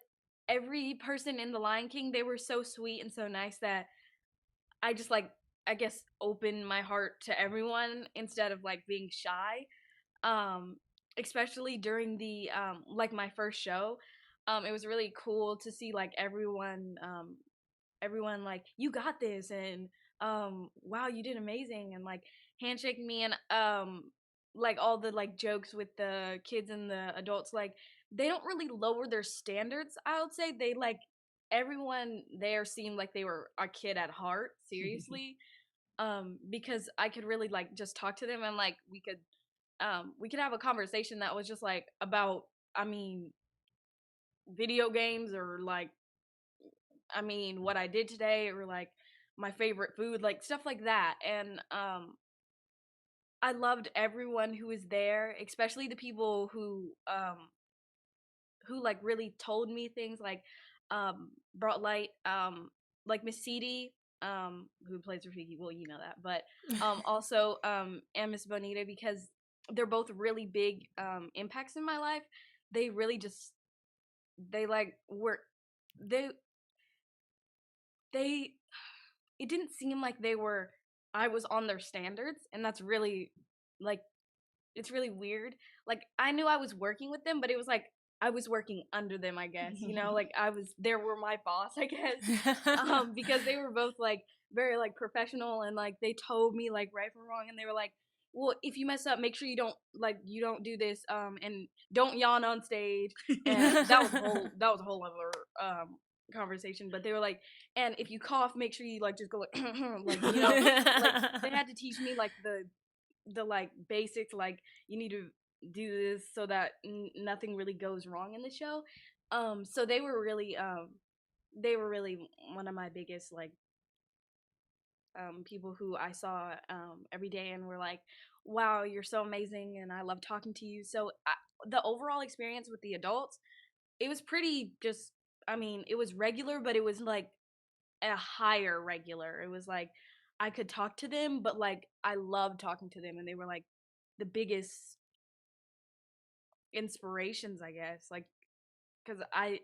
every person in The Lion King, they were so sweet and so nice that I just like, I guess, open my heart to everyone instead of like being shy. Um, Especially during the like my first show. It was really cool to see like everyone like, "You got this," and "Wow, you did amazing," and like handshaking me, and like all the like jokes with the kids and the adults, like they don't really lower their standards, I would say. They like, everyone there seemed like they were a kid at heart, seriously. Because I could really like just talk to them, and like we could have a conversation that was just like about, I mean, video games, or like, I mean, what I did today, or like my favorite food, like stuff like that. And I loved everyone who was there, especially the people who like really told me things, like brought light, like Miss Ceedy, who plays Rafiki. Well, you know that. But also and Miss Bonita, because they're both really big impacts in my life. They really just, they like were, they they it didn't seem like they were, I was on their standards, and that's really like, it's really weird. Like I knew I was working with them, but it was like I was working under them, I guess. You know, like they were my boss, I guess. Because they were both like very like professional, and like they told me like right from wrong, and they were like, well, if you mess up, make sure you don't do this, and don't yawn on stage. And that was a whole other conversation. But they were like, and if you cough, make sure you like just go like like like they had to teach me like the like basics, like you need to do this so that nothing really goes wrong in the show. So they were really one of my biggest like people who I saw every day and were like, wow, you're so amazing and I love talking to you. So the overall experience with the adults, it was pretty just, I mean, it was regular, but it was like a higher regular. It was like I could talk to them, but like I loved talking to them, and they were like the biggest inspirations, I guess. Like, because I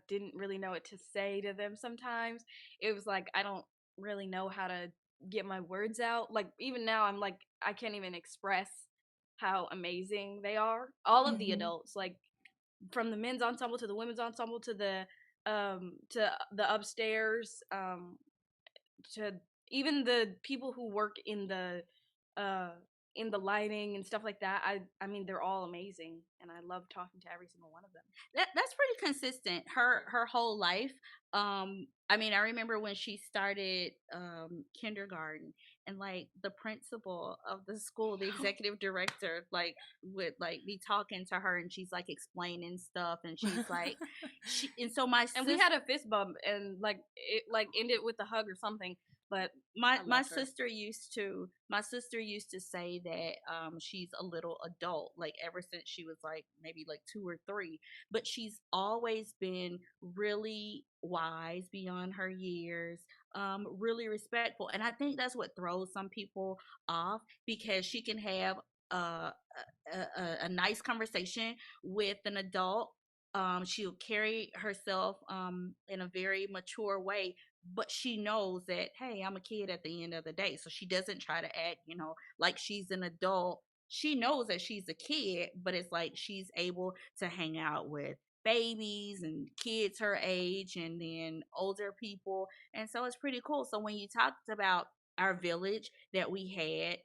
didn't really know what to say to them sometimes. It was like I don't really know how to get my words out. Like even now I'm like I can't even express how amazing they are. All of the adults, like from the men's ensemble to the women's ensemble to the upstairs, to even the people who work uh in the lighting and stuff like that. I mean they're all amazing, and I love talking to every single one of them. That's pretty consistent. Her whole life. I mean, I remember when she started kindergarten, and like the principal of the school, the executive director, like would like be talking to her, and she's like explaining stuff, and she's like, and so and we had a fist bump, and like it like ended with a hug or something. But my sister used to say that she's a little adult, like ever since she was like maybe like 2 or 3, but she's always been really wise beyond her years, really respectful, and I think that's what throws some people off, because she can have a a nice conversation with an adult. She'll carry herself in a very mature way, but she knows that, hey, I'm a kid at the end of the day. So she doesn't try to act, like she's an adult. She knows that she's a kid, but it's like she's able to hang out with babies and kids her age, and then older people. And so it's pretty cool. So when you talked about our village that we had,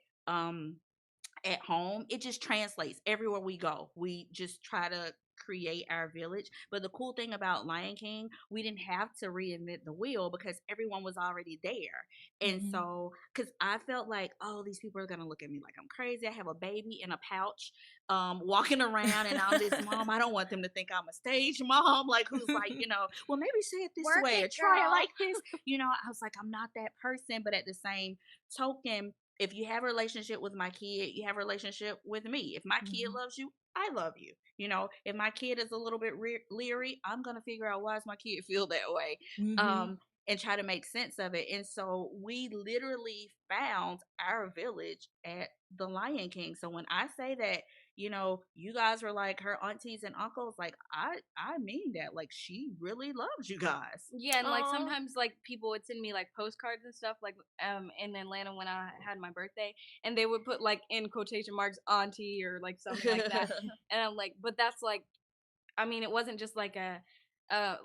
at home, it just translates everywhere we go. We just try to create our village. But the cool thing about Lion King, we didn't have to reinvent the wheel because everyone was already there. And so, because I felt like, oh, these people are gonna look at me like I'm crazy. I have a baby in a pouch, walking around, and I'm this mom. I don't want them to think I'm a stage mom, like who's like, well, maybe say it this Work way or it, try it girl. like this. I was like, I'm not that person. But at the same token, if you have a relationship with my kid, you have a relationship with me. If my kid loves you, I love you. If my kid is a little bit leery, I'm gonna figure out why does my kid feel that way, and try to make sense of it. And so we literally found our village at the Lion King. So when I say that, you guys were like her aunties and uncles, like I mean that. Like she really loves you guys. Yeah, and like Aw. sometimes like people would send me like postcards and stuff like in Atlanta when I had my birthday, and they would put like in quotation marks auntie or like something like that. And I'm like, but that's like, I mean, it wasn't just like a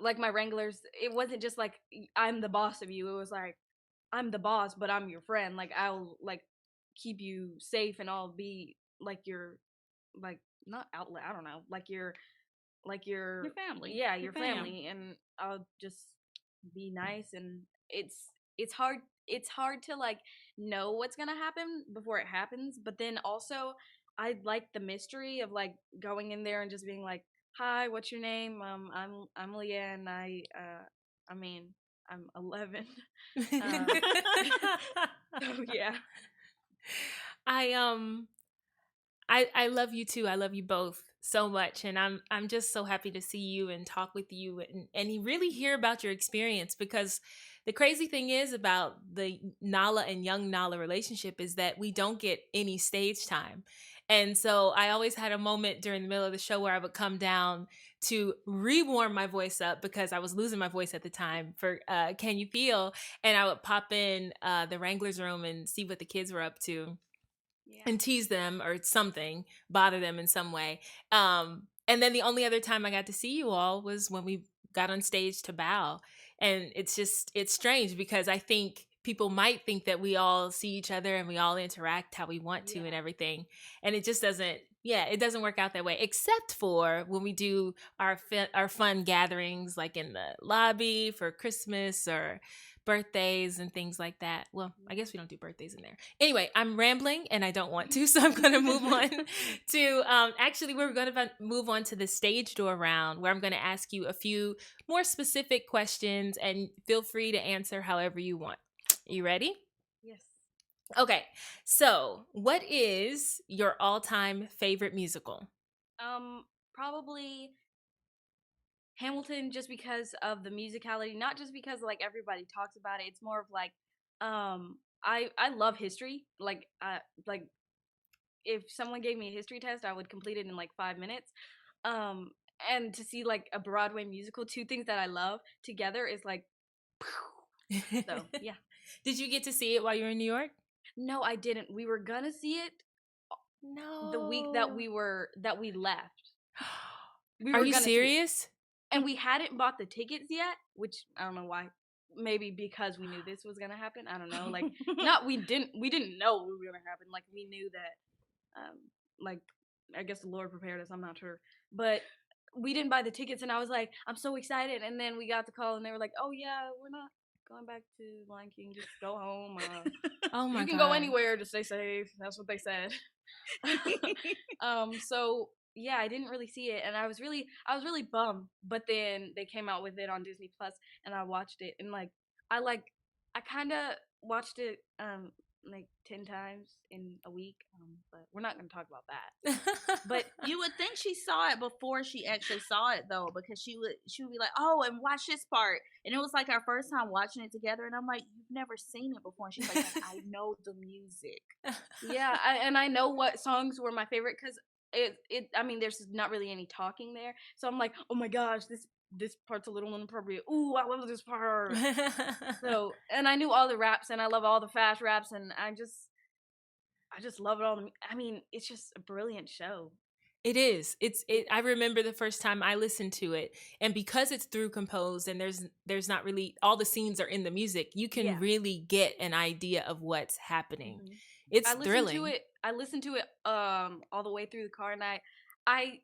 like my Wranglers, it wasn't just like I'm the boss of you. It was like I'm the boss, but I'm your friend. Like I'll like keep you safe, and I'll be like your like not outlet. I don't know, like your family. yeah, Your your fam. family, and I'll just be nice. And it's hard, it's hard to like know what's gonna happen before it happens, but then also I like the mystery of like going in there and just being like, hi, what's your name? I'm Leah, and I mean I'm 11. So yeah. I I love you too. I love you both so much, and I'm just so happy to see you and talk with you and really hear about your experience, because the crazy thing is about the Nala and young Nala relationship is that we don't get any stage time. And so I always had a moment during the middle of the show where I would come down to rewarm my voice up because I was losing my voice at the time for Can You Feel? And I would pop in the Wranglers room and see what the kids were up to Yeah. and tease them or something, bother them in some way. And then the only other time I got to see you all was when we got on stage to bow. And it's strange because I think people might think that we all see each other and we all interact how we want to and everything. And it just doesn't, it doesn't work out that way, except for when we do our fun gatherings, like in the lobby for Christmas or birthdays and things like that. Well, I guess we don't do birthdays in there. Anyway, I'm rambling and I don't want to, so I'm going to move on to, actually, we're going to move on to the stage door round, where I'm going to ask you a few more specific questions, and feel free to answer however you want. You ready? Yes. Okay, so what is your all-time favorite musical? Probably Hamilton, just because of the musicality, not just because like everybody talks about it. It's more of like, I love history. Like if someone gave me a history test, I would complete it in like 5 minutes. And to see like a Broadway musical, two things that I love together is like, so yeah. Did you get to see it while you were in New York? No, I didn't. We were gonna see it the week that we left. Are you serious? And we hadn't bought the tickets yet, which I don't know why. Maybe because we knew this was gonna happen. I don't know. Like, we didn't know it was gonna happen. Like, we knew that, like, I guess the Lord prepared us. I'm not sure, but we didn't buy the tickets, and I was like, I'm so excited. And then we got the call, and they were like, oh yeah, we're not going back to Lion King. Just go home. Oh my God. You can go anywhere to stay safe. That's what they said. So yeah, I didn't really see it, and I was really bummed. But then they came out with it on Disney Plus, and I watched it, and I kind of watched it like 10 times in a week. But we're not gonna talk about that. But you would think she saw it before she actually saw it, though, because she would be like, oh, and watch this part. And it was like our first time watching it together, and I'm like, you've never seen it before. And she's like, I know the music. Yeah, and I know what songs were my favorite, because I mean, there's not really any talking there, so I'm like, oh my gosh, this part's a little inappropriate. Ooh, I love this part. So, and I knew all the raps, and I love all the fast raps, and I just love it all. I mean, it's just a brilliant show. It is. I remember the first time I listened to it, and because it's through composed and there's not really, all the scenes are in the music, you can really get an idea of what's happening. Mm-hmm. It's thrilling. I listened to it all the way through the car, and I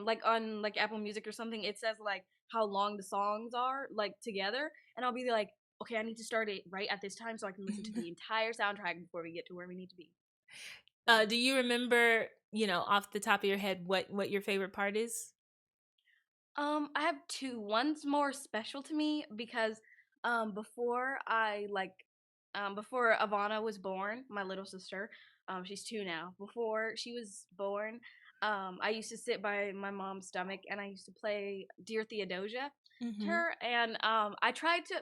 like on like Apple Music or something, it says like how long the songs are like together, and I'll be like, okay, I need to start it right at this time so I can listen to the entire soundtrack before we get to where we need to be. Do you remember, off the top of your head, what your favorite part is? I have two. One's more special to me because before Ivana was born, my little sister, she's 2 now. Before she was born, I used to sit by my mom's stomach, and I used to play Dear Theodosia to her, and I tried to,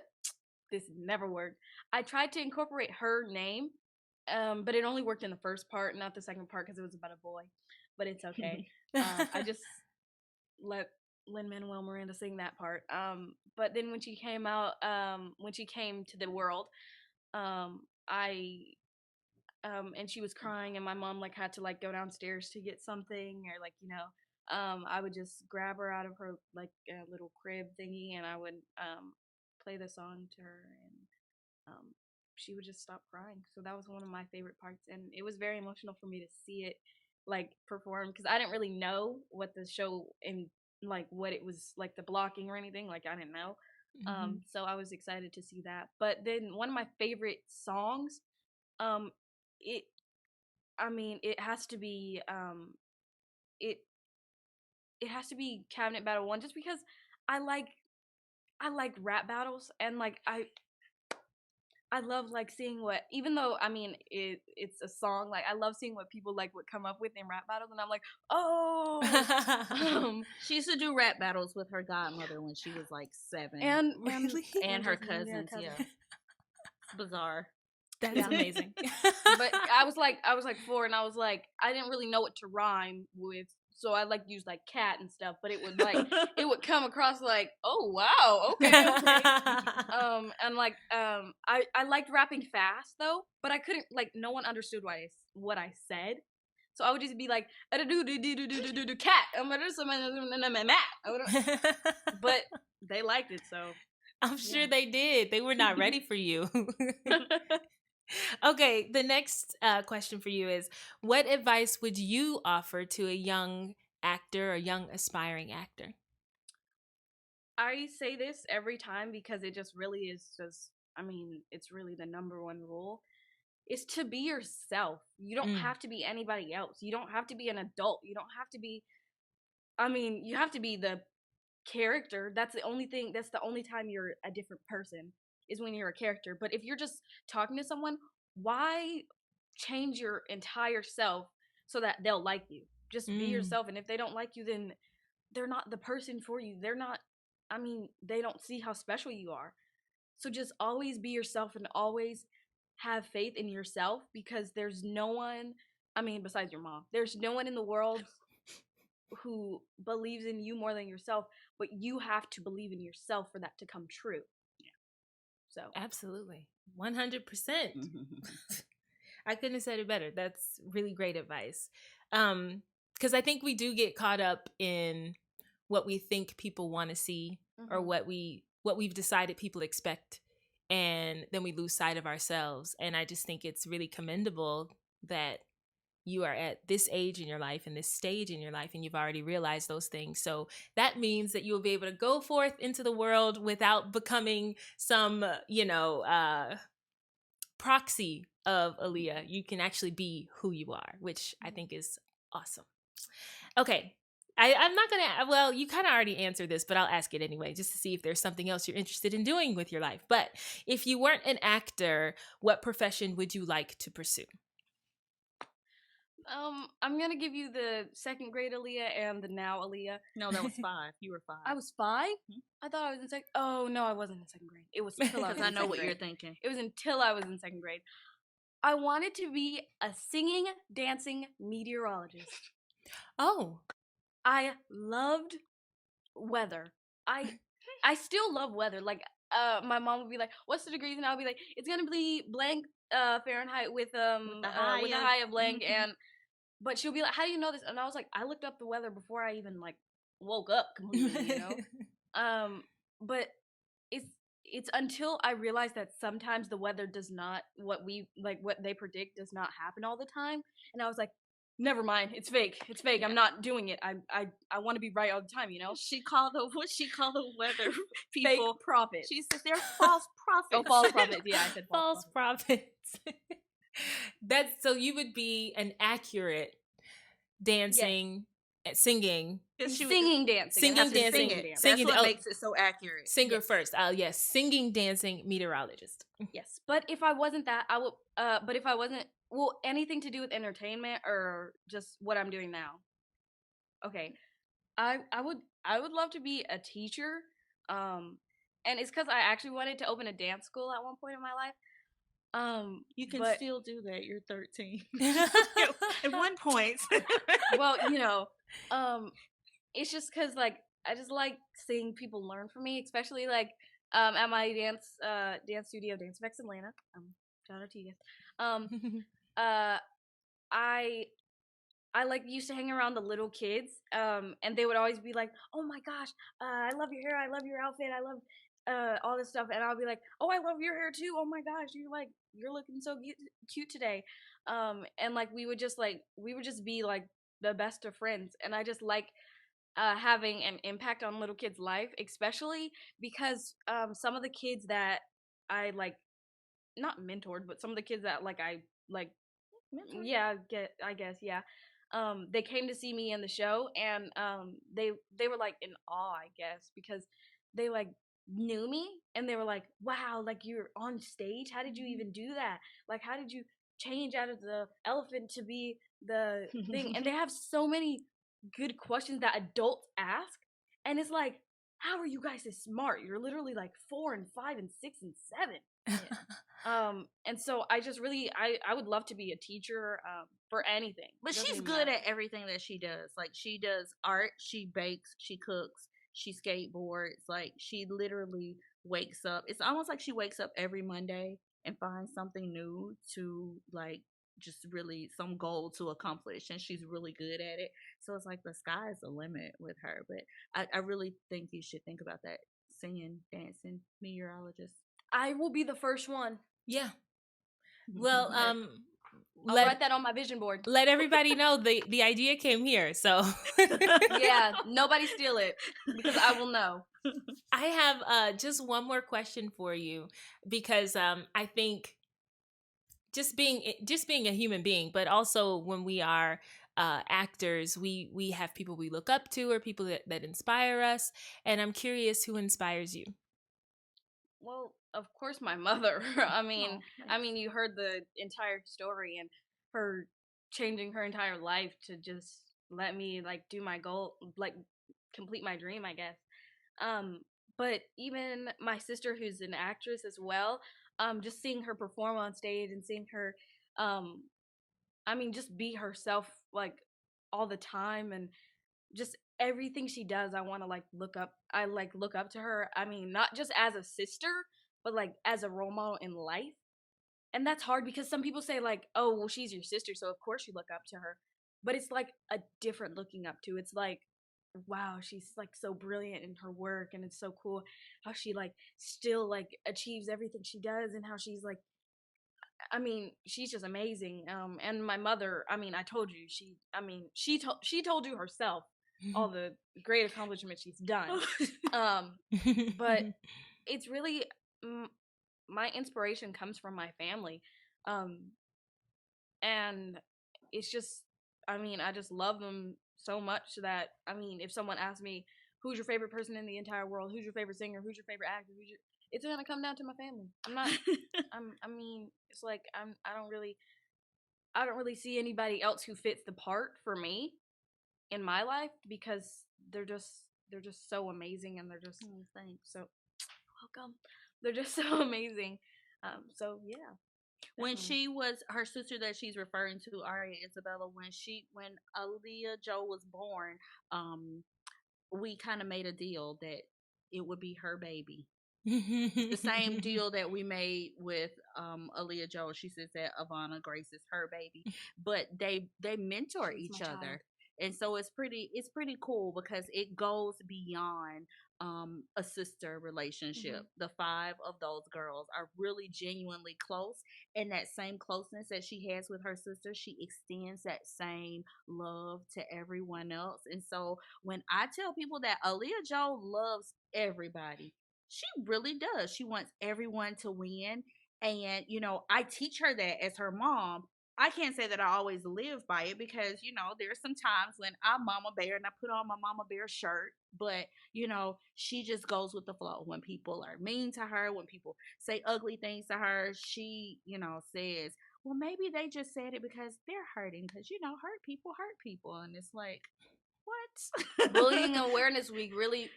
this never worked, I tried to incorporate her name, but it only worked in the first part, not the second part, because it was about a boy, but it's okay. I just let Lin-Manuel Miranda sing that part. But then when she came out, when she came to the world, and she was crying, and my mom like had to like go downstairs to get something, or I would just grab her out of her like little crib thingy, and I would play the song to her, and she would just stop crying. So that was one of my favorite parts, and it was very emotional for me to see it like perform, because I didn't really know what the show and like what it was like, the blocking or anything, like I didn't know. So I was excited to see that. But then one of my favorite songs, it has to be it has to be Cabinet Battle 1, just because I like rap battles, and like I love like seeing what, even though I mean it's a song, like I love seeing what people like would come up with in rap battles, and I'm like, oh. She used to do rap battles with her godmother when she was like 7, and and her cousins. Yeah, it's bizarre. That's amazing. But I was like 4, and I was like, I didn't really know what to rhyme with, so I like used like cat and stuff, but it would like it would come across like, oh wow, okay. And like I liked rapping fast though, but I couldn't, like, no one understood what I said, so I would just be like, cat, but they liked it, so I'm sure Yeah. they did. They were not ready for you. Okay, the next question for you is, what advice would you offer to a young actor or young aspiring actor? I say this every time because it just really is just, I mean, it's really the number one rule is to be yourself. You don't have to be anybody else. You don't have to be an adult. You don't have to be, I mean, you have to be the character. That's the only thing, that's the only time you're a different person is when you're a character. But if you're just talking to someone, why change your entire self so that they'll like you? Just be yourself. And if they don't like you, then they're not the person for you. They're not, I mean, they don't see how special you are. So just always be yourself and always have faith in yourself because there's no one, I mean, besides your mom, there's no one in the world who believes in you more than yourself, but you have to believe in yourself for that to come true. Yeah. So Absolutely. 100%. I couldn't have said it better. That's really great advice. Because I think we do get caught up in what we think people want to see or what we've decided people expect, and then we lose sight of ourselves. And I just think it's really commendable that you are at this age in your life and this stage in your life and you've already realized those things. So that means that you will be able to go forth into the world without becoming some, proxy of Aliya. You can actually be who you are, which I think is awesome. Okay. I'm not going to, well, you kind of already answered this, but I'll ask it anyway, just to see if there's something else you're interested in doing with your life. But if you weren't an actor, what profession would you like to pursue? I'm gonna give you the second grade Aliya and the now Aliya. No, that was 5. You were 5. I was 5? I thought I was in second. Oh no, I wasn't in second grade. It was until I was. Because I in know second what grade. you're thinking. It was until I was in second grade. I wanted to be a singing, dancing meteorologist. Oh, I loved weather. I still love weather. Like my mom would be like, "What's the degrees?" And I'll be like, "It's gonna be blank Fahrenheit with a high of blank." And but she'll be like, "How do you know this?" And I was like, "I looked up the weather before I even like woke up completely." You know. But it's until I realized that sometimes the weather does not what they predict does not happen all the time, and I was like, never mind, it's fake. It's fake. I'm not doing it. I want to be right all the time, you know? What she call the weather people? Fake prophets. She said they're false prophets. Oh, false prophets. Yeah, I said false prophets. That's so you would be an accurate dancing, singing, singing, dancing. That's what makes it so accurate. Singer first. Yes, singing, dancing, meteorologist. Yes, but if I wasn't that, I would. But if I wasn't, well, anything to do with entertainment or just what I'm doing now. Okay, I would love to be a teacher. And it's because I actually wanted to open a dance school at one point in my life. You can still do that. You're 13. At one point. Well, it's just because like I just like seeing people learn from me, especially like at my dance studio, Dance Vex Atlanta. Shout out to you guys. I like used to hang around the little kids, and they would always be like, "Oh my gosh, I love your hair, I love your outfit, I love all this stuff," and I'll be like, "Oh, I love your hair too. Oh my gosh, you're looking so cute today," and like we would just be like the best of friends, and I just like having an impact on little kids' life, especially because some of the kids that I like, not mentored, but some of the kids that like I like, yeah, I guess, yeah. They came to see me in the show, and they were like in awe, I guess, because they like knew me, and they were like, "Wow, like you're on stage. How did you even do that? Like, how did you change out of the elephant to be the thing?" And they have so many good questions that adults ask, and it's like, how are you guys this smart? You're literally like 4 and 5 and 6 and 7. Yeah. And so I just really I would love to be a teacher for anything. But she's good at everything that she does. Like she does art, she bakes, she cooks, she skateboards. Like she literally wakes up. It's almost like she wakes up every Monday and finds something new to like just really some goal to accomplish, and she's really good at it. So it's like the sky is the limit with her. But I really think you should think about that. singing, dancing, meteorologist. I will be the first one. Yeah. Well, I'll let write that on my vision board. let everybody know the idea came here. So Yeah, nobody steal it because I will know. I have just one more question for you, because I think just being a human being, but also when we are actors, we have people we look up to, or people that inspire us. And I'm curious, who inspires you? Well, of course, my mother. I mean, Oh, I mean, you heard the entire story and her changing her entire life to just let me like do my goal, like complete my dream, I guess. Um, but even my sister, who's an actress as well, just seeing her perform on stage and seeing her, um, I mean, just be herself like all the time, and just everything she does, I want to like look up. I like look up to her. I mean, not just as a sister, but like as a role model in life. And that's hard because some people say like, "Oh, well, she's your sister, so of course you look up to her." But it's like a different looking up to. It's like, wow, she's like so brilliant in her work, and it's so cool how she like still like achieves everything she does, and how she's like, I mean, she's just amazing. And my mother, I mean, I told you, she told you herself all the great accomplishments she's done. But it's really my inspiration comes from my family, and it's just, I mean, I just love them so much that, I mean, if someone asks me, who's your favorite person in the entire world, who's your favorite singer, who's your favorite actor, it's gonna come down to my family. I'm not. I mean, it's like I don't really see anybody else who fits the part for me in my life, because they're just so amazing, and they're just thanks. so welcome. They're just so amazing. So yeah. When she was her sister that she's referring to, Aria Isabella, when Aliya Jo was born, we kind of made a deal that it would be her baby. The same deal that we made with Aliya Jo. She says that Ivana Grace is her baby, but they mentor She's each my other, child. and so it's pretty cool because it goes beyond a sister relationship. The 5 of those girls are really genuinely close, and that same closeness that she has with her sister, she extends that same love to everyone else. And so when I tell people that Aliya Jo loves everybody, she really does. She wants everyone to win. And, I teach her that as her mom. I can't say that I always live by it because, there's some times when I'm Mama Bear and I put on my Mama Bear shirt. But, she just goes with the flow. When people are mean to her, when people say ugly things to her, she, says, well, maybe they just said it because they're hurting. Because, hurt people hurt people. And it's like, what? Bullying Awareness Week really.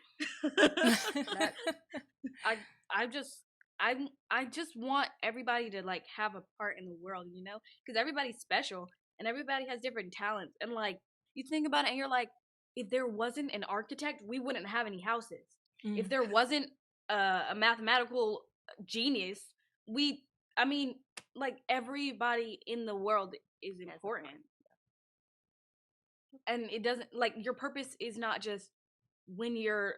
I just want everybody to like have a part in the world, because everybody's special and everybody has different talents. And like you think about it, and you're like, if there wasn't an architect, we wouldn't have any houses. If there wasn't a mathematical genius, like everybody in the world is important. And it doesn't, like, your purpose is not just when you're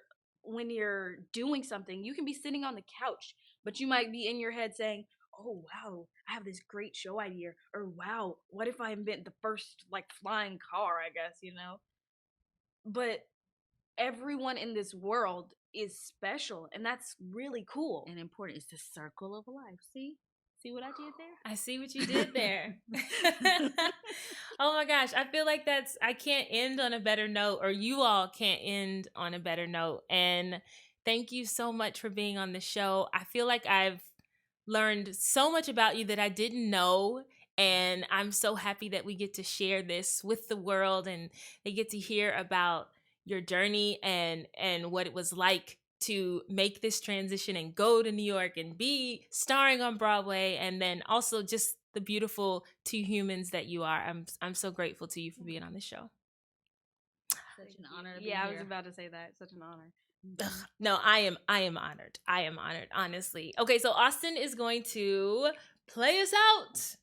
doing something. You can be sitting on the couch, but you might be in your head saying, oh wow, I have this great show idea, or wow, what if I invent the first like flying car, I guess, but everyone in this world is special, and that's really cool and important. It's the circle of life. See what I did there? I see what you did there. Oh my gosh. I feel like I can't end on a better note, or you all can't end on a better note. And thank you so much for being on the show. I feel like I've learned so much about you that I didn't know. And I'm so happy that we get to share this with the world, and they get to hear about your journey and what it was like to make this transition and go to New York and be starring on Broadway, and then also just the beautiful 2 humans that you are. I'm so grateful to you for being on the show. Such an honor to be Yeah, here. I was about to say that. Such an honor. No, I am honored. I am honored, honestly. Okay, so Austin is going to play us out.